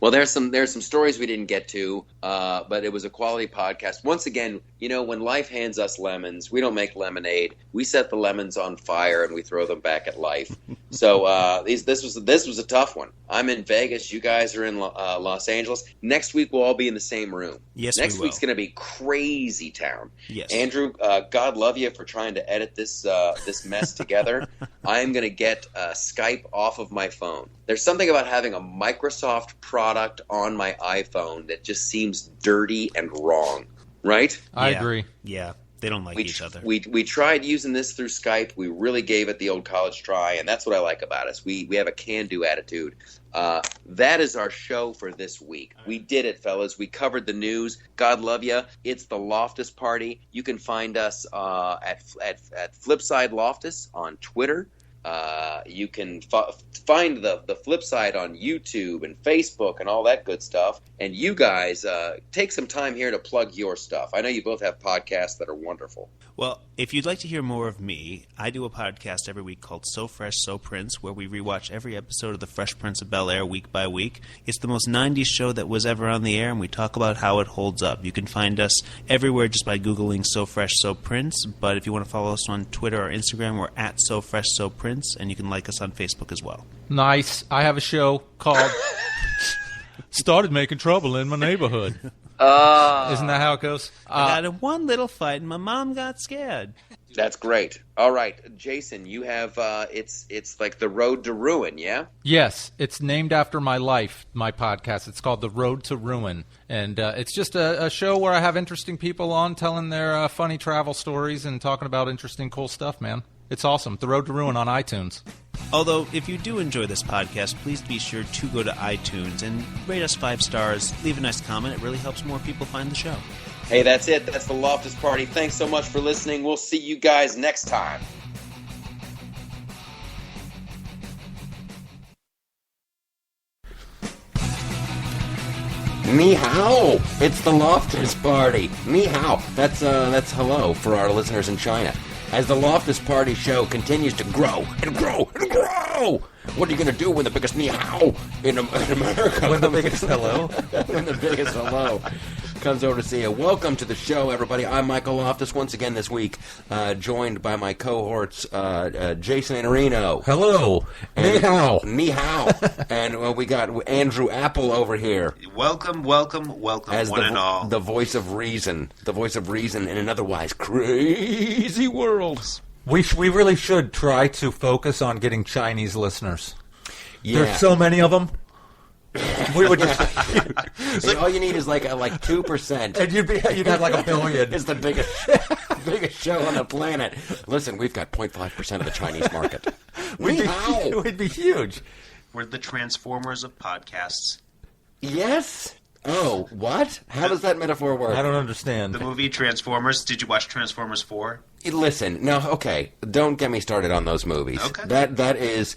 Well, there's some stories we didn't get to, but it was a quality podcast. Once again, when life hands us lemons, we don't make lemonade. We set the lemons on fire and we throw them back at life. So this was a tough one. I'm in Vegas. You guys are in Los Angeles. Next week we'll all be in the same room. Yes, next we will. week's going to be crazy town. Yes, Andrew, God love you for trying to edit this mess together. I'm going to get Skype off of my phone. There's something about having a Microsoft product on my iPhone that just seems dirty and wrong. Right? I agree. Yeah. They don't like each other. We tried using this through Skype. We really gave it the old college try, and that's what I like about us. We have a can-do attitude. That is our show for this week. We did it, fellas. We covered the news. God love you. It's the Loftus Party. You can find us at Flipside Loftus on Twitter. You can find the flip side on YouTube and Facebook and all that good stuff. And you guys, take some time here to plug your stuff. I know you both have podcasts that are wonderful. Well, if you'd like to hear more of me, I do a podcast every week called So Fresh, So Prince, where we rewatch every episode of The Fresh Prince of Bel-Air week by week. It's the most 90s show that was ever on the air, and we talk about how it holds up. You can find us everywhere just by Googling So Fresh, So Prince. But if you want to follow us on Twitter or Instagram, we're at So Fresh, So Prince, and you can like us on Facebook as well. Nice. I have a show called Started Making Trouble in My Neighborhood. Isn't that how it goes? I got in one little fight and my mom got scared. That's great. All right, Jason, you have it's like The Road to Ruin, yeah? Yes, it's named after my life, my podcast. It's called The Road to Ruin. And it's just a show where I have interesting people on telling their funny travel stories and talking about interesting, cool stuff, man. It's awesome. The Road to Ruin on iTunes. Although, if you do enjoy this podcast, please be sure to go to iTunes and rate us 5 stars. Leave a nice comment. It really helps more people find the show. Hey, that's it. That's the Loftus Party. Thanks so much for listening. We'll see you guys next time. Ni hao! It's the Loftus Party. Ni hao. That's hello for our listeners in China. As the Loftus Party show continues to grow and grow and grow, what are you going to do when the biggest ni hao in America? When the biggest hello? When the biggest hello comes over to see you. Welcome to the show, everybody. I'm Michael Loftus once again this week, joined by my cohorts, Jason Iannarino. Hello. Ni hao. Ni hao. And we got Andrew Apple over here. Welcome, welcome, welcome, As one and all. the voice of reason. The voice of reason in an otherwise crazy world. We really should try to focus on getting Chinese listeners. Yeah. There's so many of them. We would just, all you need is like 2%. and you'd have like 1 billion. It's the biggest show on the planet. Listen, we've got 0.5% of the Chinese market. We'd be huge. We're the Transformers of podcasts. Yes. Oh, what? How does that metaphor work? I don't understand. The movie Transformers. Did you watch Transformers 4? Listen, no, okay. Don't get me started on those movies. Okay. That is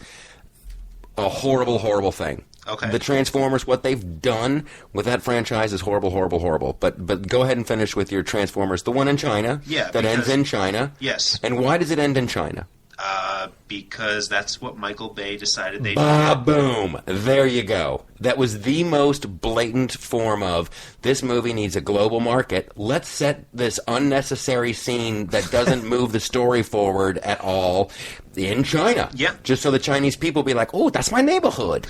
a horrible, horrible thing. Okay. The Transformers, what they've done with that franchise is horrible, horrible, horrible. But go ahead and finish with your Transformers. The one in China. Yeah. That ends in China. Yes. And why does it end in China? Because that's what Michael Bay decided they did. Boom. There you go. That was the most blatant form of, this movie needs a global market. Let's set this unnecessary scene that doesn't move the story forward at all in China. Yeah. Just so the Chinese people be like, oh, that's my neighborhood.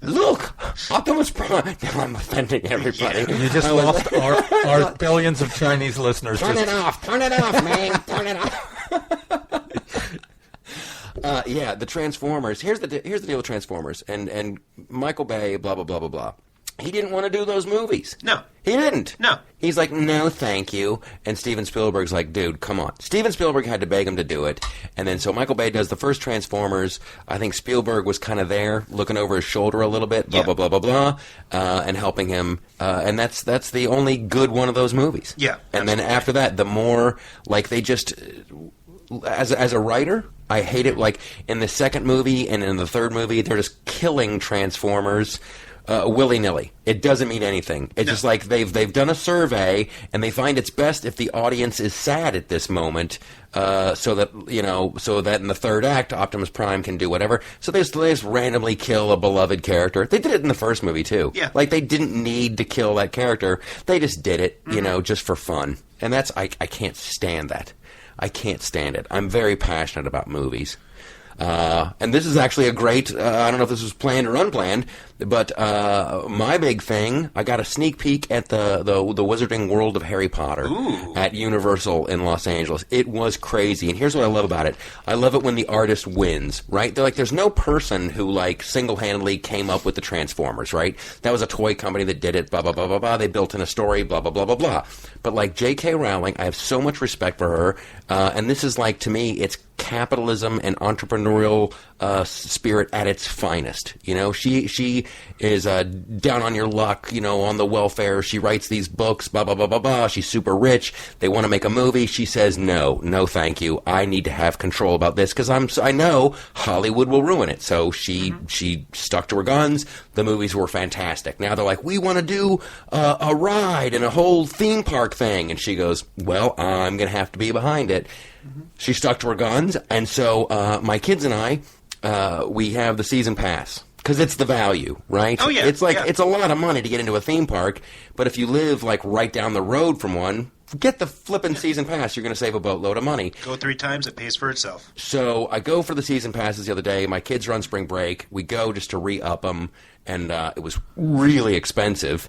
Look, Optimus Prime. Now I'm offending everybody. Yeah. You just lost our billions of Chinese listeners. Turn it off, man. Turn it off. Yeah, the Transformers. Here's the deal with Transformers and Michael Bay. Blah blah blah blah blah. He didn't want to do those movies. No. He didn't. No. He's like, no, thank you. And Steven Spielberg's like, dude, come on. Steven Spielberg had to beg him to do it. And then so Michael Bay does the first Transformers. I think Spielberg was kind of there, looking over his shoulder a little bit, blah, blah, blah, blah, blah, and helping him. And that's the only good one of those movies. Yeah. And then after that, the more, like, they just... As a writer, I hate it. Like, in the second movie and in the third movie, they're just killing Transformers willy-nilly. It doesn't mean anything. It's just like they've done a survey, and they find it's best if the audience is sad at this moment, so that in the third act, Optimus Prime can do whatever. So they just randomly kill a beloved character. They did it in the first movie, too. Yeah. Like, they didn't need to kill that character. They just did it, just for fun. And that's... I can't stand that. I can't stand it. I'm very passionate about movies. And this is actually a great, I don't know if this was planned or unplanned, but my big thing, I got a sneak peek at the Wizarding World of Harry Potter at Universal in Los Angeles. It was crazy, and here's what I love about it. I love it when the artist wins, right? They're like, there's no person who, like, single-handedly came up with the Transformers, right? That was a toy company that did it, blah, blah, blah, blah, blah. They built in a story, blah, blah, blah, blah, blah. But, like, J.K. Rowling, I have so much respect for her, and this is, like, to me, it's capitalism and entrepreneurial spirit at its finest. You know, she is down on your luck, you know, on the welfare. She writes these books, blah, blah, blah, blah, blah. She's super rich. They want to make a movie. She says, no, thank you. I need to have control about this because I know Hollywood will ruin it. So she stuck to her guns. The movies were fantastic. Now they're like, we want to do a ride and a whole theme park thing. And she goes, well, I'm going to have to be behind it. She stuck to her guns, and so my kids and I, we have the season pass because it's the value, right? Oh, yeah. It's like, yeah. It's a lot of money to get into a theme park, but if you live, like, right down the road from one, get the flippin' season pass. You're going to save a boatload of money. Go 3 times, it pays for itself. So I go for the season passes the other day. My kids are on spring break. We go just to re-up them, and it was really expensive.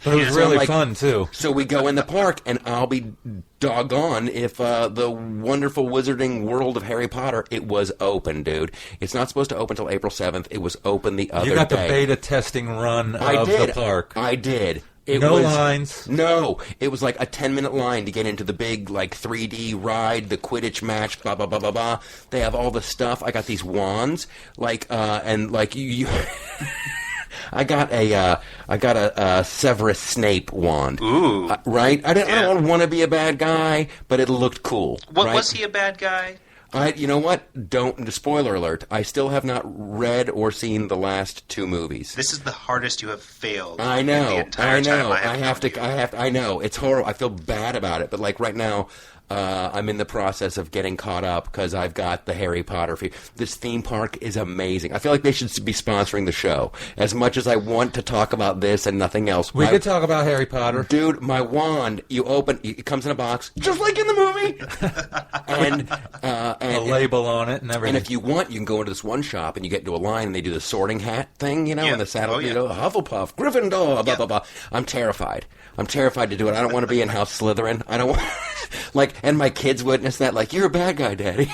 But it was really fun, too. So we go in the park, and I'll be doggone if the wonderful Wizarding World of Harry Potter, it was open, dude. It's not supposed to open until April 7th. It was open the other day. You got the beta testing run of the park. I did. No lines. No. It was like a 10-minute line to get into the big, like, 3D ride, the Quidditch match, blah, blah, blah, blah, blah. They have all the stuff. I got these wands, like, and, like, you I got a Severus Snape wand. Ooh. Right? I don't want to be a bad guy, but it looked cool. What was he a bad guy? You know what? Don't spoiler alert. I still have not read or seen the last 2 movies. This is the hardest you have failed. I know. The entire time I know. It's horrible. I feel bad about it, but like right now, I'm in the process of getting caught up because I've got the Harry Potter. This theme park is amazing. I feel like they should be sponsoring the show. As much as I want to talk about this and nothing else. We could talk about Harry Potter. Dude, my wand, you open, it comes in a box, just like in the movie. and a label on it and everything. And if you want, you can go into this one shop and you get into a line and they do the sorting hat thing, you know, and the saddle, you know, Hufflepuff, Gryffindor, blah, blah, blah. I'm terrified. I'm terrified to do it. I don't want to be in House Slytherin. I don't want, like, and my kids witness that, like, you're a bad guy, Daddy.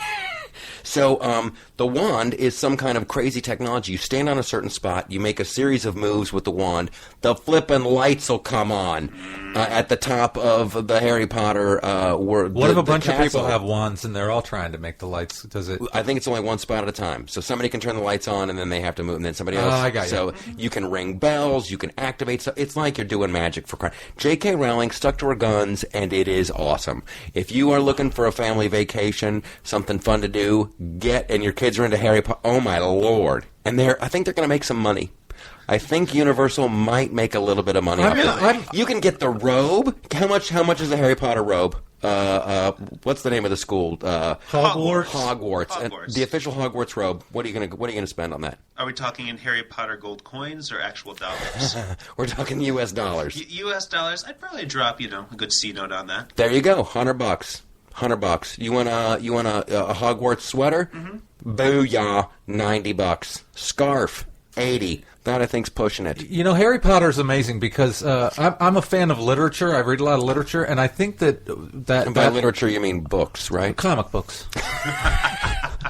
So the wand is some kind of crazy technology. You stand on a certain spot, you make a series of moves with the wand, the flippin' lights will come on at the top of the Harry Potter world. What if a bunch of people have wands and they're all trying to make the lights? Does it? I think it's only one spot at a time. So somebody can turn the lights on and then they have to move, and then somebody else. I got you. So you can ring bells, you can activate stuff. It's like you're doing magic for crying. J.K. Rowling stuck to her guns, and it is awesome. If you are looking for a family vacation, something fun to do, and your kids are into Harry Potter, oh my Lord. And I think they're going to make some money. I think Universal might make a little bit of money off it. You can get the robe. How much is a Harry Potter robe? What's the name of the school? Hogwarts. And the official Hogwarts robe. What are you gonna spend on that? Are we talking in Harry Potter gold coins or actual dollars? We're talking U.S. dollars. U.S. dollars. I'd probably drop a good C note on that. There you go. $100. $100. You want a Hogwarts sweater? Mm-hmm. Booyah! $90. Scarf. $80. That I think's pushing it. You know, Harry Potter's amazing because I'm a fan of literature. I read a lot of literature, and I think that and by literature you mean books, right? Comic books.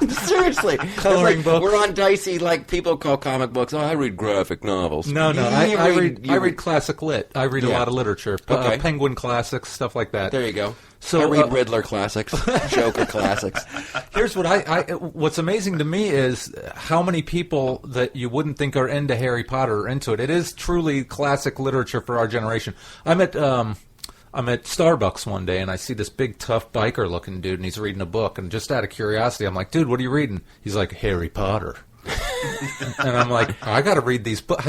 Seriously, coloring books. We're on dicey. Like people call comic books. Oh, I read graphic novels. No, I read classic lit. I read a lot of literature. Okay. Penguin classics, stuff like that. There you go. So I read Riddler classics, Joker classics. Here's what what's amazing to me is how many people that you wouldn't think are into Harry Potter are into it. It is truly classic literature for our generation. I'm at Starbucks one day and I see this big tough biker looking dude and he's reading a book, and just out of curiosity I'm like, dude, what are you reading? He's like, Harry Potter. And I'm like, I got to read these books.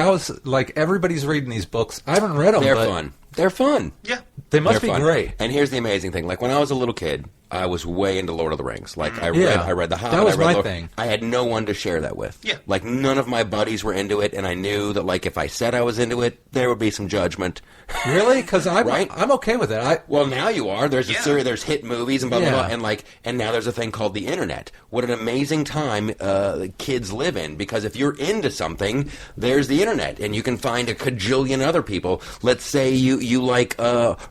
Everybody's reading these books. I haven't read them. They're fun. They're fun. Yeah. They must be great. And here's the amazing thing. Like, when I was a little kid, I was way into Lord of the Rings. Like I Yeah. read The Hobbit. That was I read my thing. I had no one to share that with. Yeah. Like none of my buddies were into it, and I knew that like if I said I was into it, there would be some judgment. Really? Because Right? I'm okay with it. Well, now you are. There's a Yeah. series. There's hit movies and blah blah Yeah. blah, and now there's a thing called the internet. What an amazing time kids live in, because if you're into something, there's the internet, and you can find a cajillion other people. Let's say you like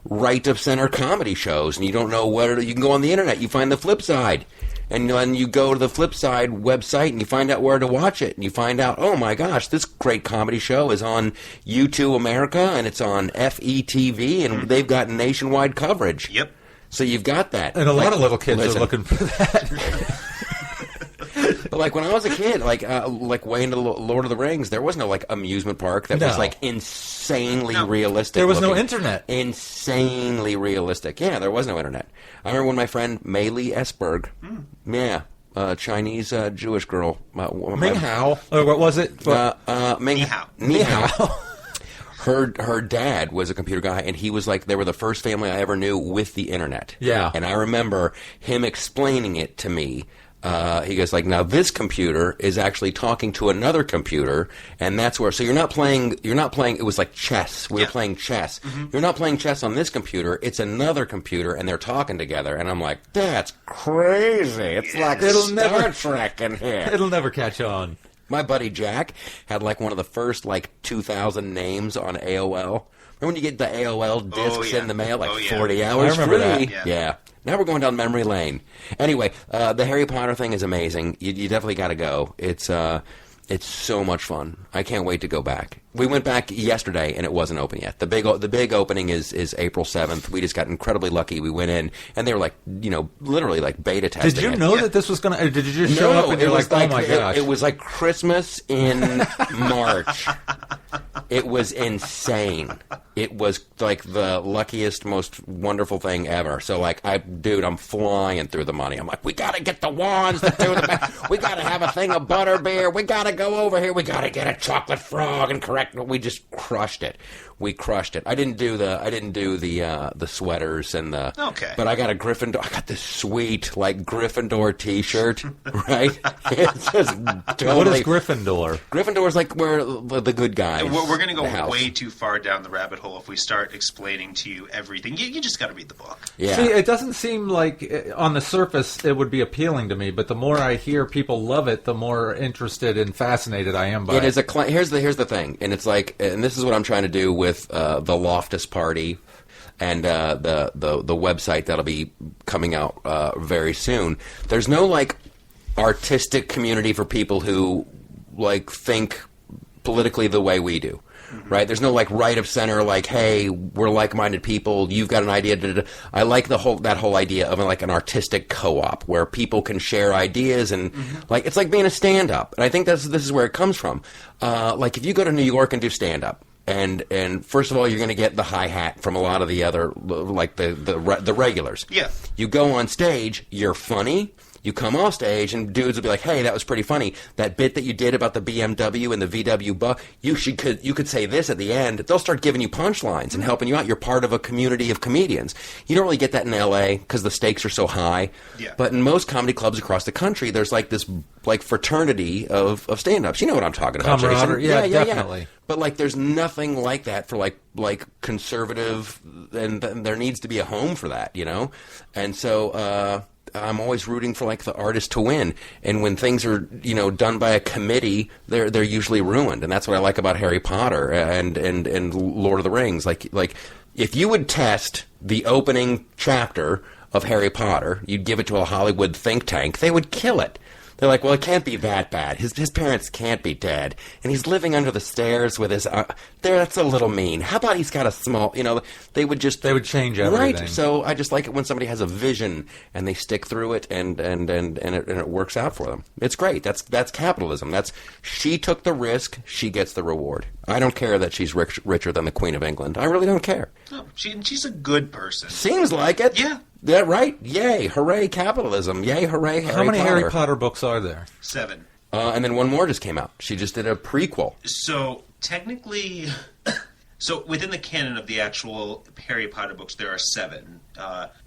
right of center comedy shows, and you don't know where you can go on the internet. You find the Flip Side. And then you go to the Flip Side website and you find out where to watch it. And you find out, oh my gosh, this great comedy show is on U2 America and it's on FETV and they've got nationwide coverage. Yep. So you've got that. And a lot Like, of little kids listen, are looking for that. But like when I was a kid, like way into Lord of the Rings, there was no like amusement park that was No. like insanely No. realistic. There was no looking. internet. Insanely realistic. Yeah, there was no internet. I remember when my friend Maylee Esberg, Chinese Jewish girl, Ming Hao. Or what was it? Ming Ni hao. Ni hao. Her dad was a computer guy, and he was like, they were the first family I ever knew with the internet. Yeah. And I remember him explaining it to me. He goes like, now this computer is actually talking to another computer, and that's where. So you're not playing. It was like chess. We were Yeah. playing chess. You're not playing chess on this computer. It's another computer, and they're talking together. And I'm like, that's crazy. It's like It'll Star never- Trek in here. It'll never catch on. My buddy Jack had like one of the first like 2,000 names on AOL. Remember when you get the AOL discs yeah. in the mail, like Oh, yeah. 40 hours I remember free? that. Yeah. Now we're going down memory lane. Anyway, the Harry Potter thing is amazing. You definitely got to go. It's so much fun. I can't wait to go back. We went back yesterday, and it wasn't open yet. The big opening is April 7th. We just got incredibly lucky. We went in, and they were like, literally like beta testing. Did you it. know that this was going to... Did you just show up and you're like, oh my gosh. It was like Christmas in March. It was insane. It was like the luckiest, most wonderful thing ever. So like, I'm flying through the money. I'm like, we gotta get the wands to do we gotta have a thing of butterbeer. We gotta go over here. We gotta get a chocolate frog and correct. We just crushed it. We crushed it. I didn't do the sweaters and the. Okay. But I got a Gryffindor. I got this sweet like Gryffindor T-shirt. Right. It's just totally. What is Gryffindor? Gryffindor's like where the good guys. We're going to the go house. way too far down the rabbit hole if we start explaining to you everything. You just got to read the book. Yeah. See, it doesn't seem like on the surface it would be appealing to me, but the more I hear people love it, the more interested and fascinated I am by it. It is here's the thing, and it's like, and this is what I'm trying to do with the Loftus Party and the website that'll be coming out very soon. There's no like artistic community for people who like think politically the way we do. Right? There's no like right of center, like, hey, we're like-minded people. You've got an idea. I like that whole idea of like an artistic co-op where people can share ideas and like it's like being a stand-up. And I think this is where it comes from. Like if you go to New York and do stand-up, and first of all, you're going to get the hi-hat from a lot of the other like the regulars. Yeah. You go on stage, you're funny. You come off stage, and dudes will be like, "Hey, that was pretty funny. That bit that you did about the BMW and the VW bus, you could say this at the end." They'll start giving you punchlines and helping you out. You're part of a community of comedians. You don't really get that in L.A. because the stakes are so high. Yeah. But in most comedy clubs across the country, there's like this like fraternity of stand-ups. You know what I'm talking about, Jason? Camaraderie, yeah, definitely. But like, there's nothing like that for like conservative, and there needs to be a home for that, you know. And so. I'm always rooting for like the artist to win, and when things are done by a committee, they're usually ruined, and that's what I like about Harry Potter and Lord of the Rings. Like if you would test the opening chapter of Harry Potter, you'd give it to a Hollywood think tank, they would kill it. They're like, well, it can't be that bad. His parents can't be dead, and he's living under the stairs with his. That's a little mean. How about he's got a small? They would change everything. Right. So I just like it when somebody has a vision and they stick through it, and it works out for them. It's great. That's capitalism. She took the risk. She gets the reward. I don't care that she's richer than the Queen of England. I really don't care. No, she's a good person. Seems like it. Yeah. Yeah, right. Yay, hooray, capitalism. Yay, hooray, Harry Potter. How many Harry Potter books are there? 7. And then one more just came out. She just did a prequel. So technically, So within the canon of the actual Harry Potter books, there are 7.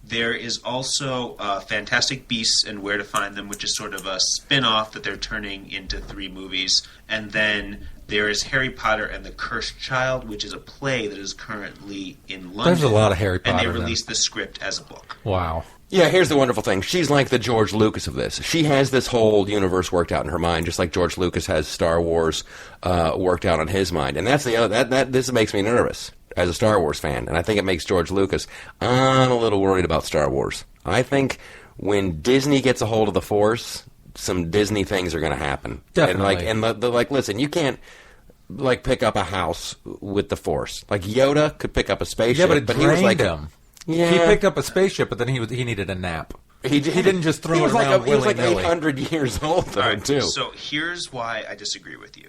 There is also Fantastic Beasts and Where to Find Them, which is sort of a spin-off that they're turning into 3 movies. And then there is Harry Potter and the Cursed Child, which is a play that is currently in London. There's a lot of Harry Potter. And they released the script as a book. Wow. Yeah, here's the wonderful thing. She's like the George Lucas of this. She has this whole universe worked out in her mind, just like George Lucas has Star Wars worked out in his mind. And that's the other, this makes me nervous as a Star Wars fan, and I think it makes George Lucas. I'm a little worried about Star Wars. I think when Disney gets a hold of the Force, some Disney things are going to happen. Definitely. And listen, you can't pick up a house with the Force. Like Yoda could pick up a spaceship, Yeah, but he was like him. Yeah. He picked up a spaceship, but then he needed a nap. He didn't just throw it around He was like willy-nilly. 800 years old, though, All right, too. so here's why I disagree with you.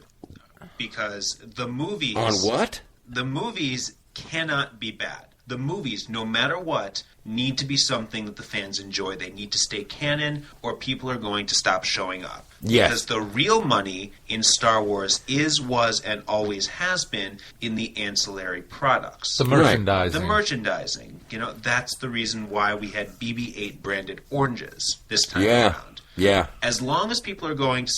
Because the movies... On what? The movies cannot be bad. The movies, no matter what, need to be something that the fans enjoy. They need to stay canon, or people are going to stop showing up. Yes. Because the real money in Star Wars was, and always has been in the ancillary products. The merchandising. The merchandising. That's the reason why we had BB-8 branded oranges this time around. Yeah. As long as people are going to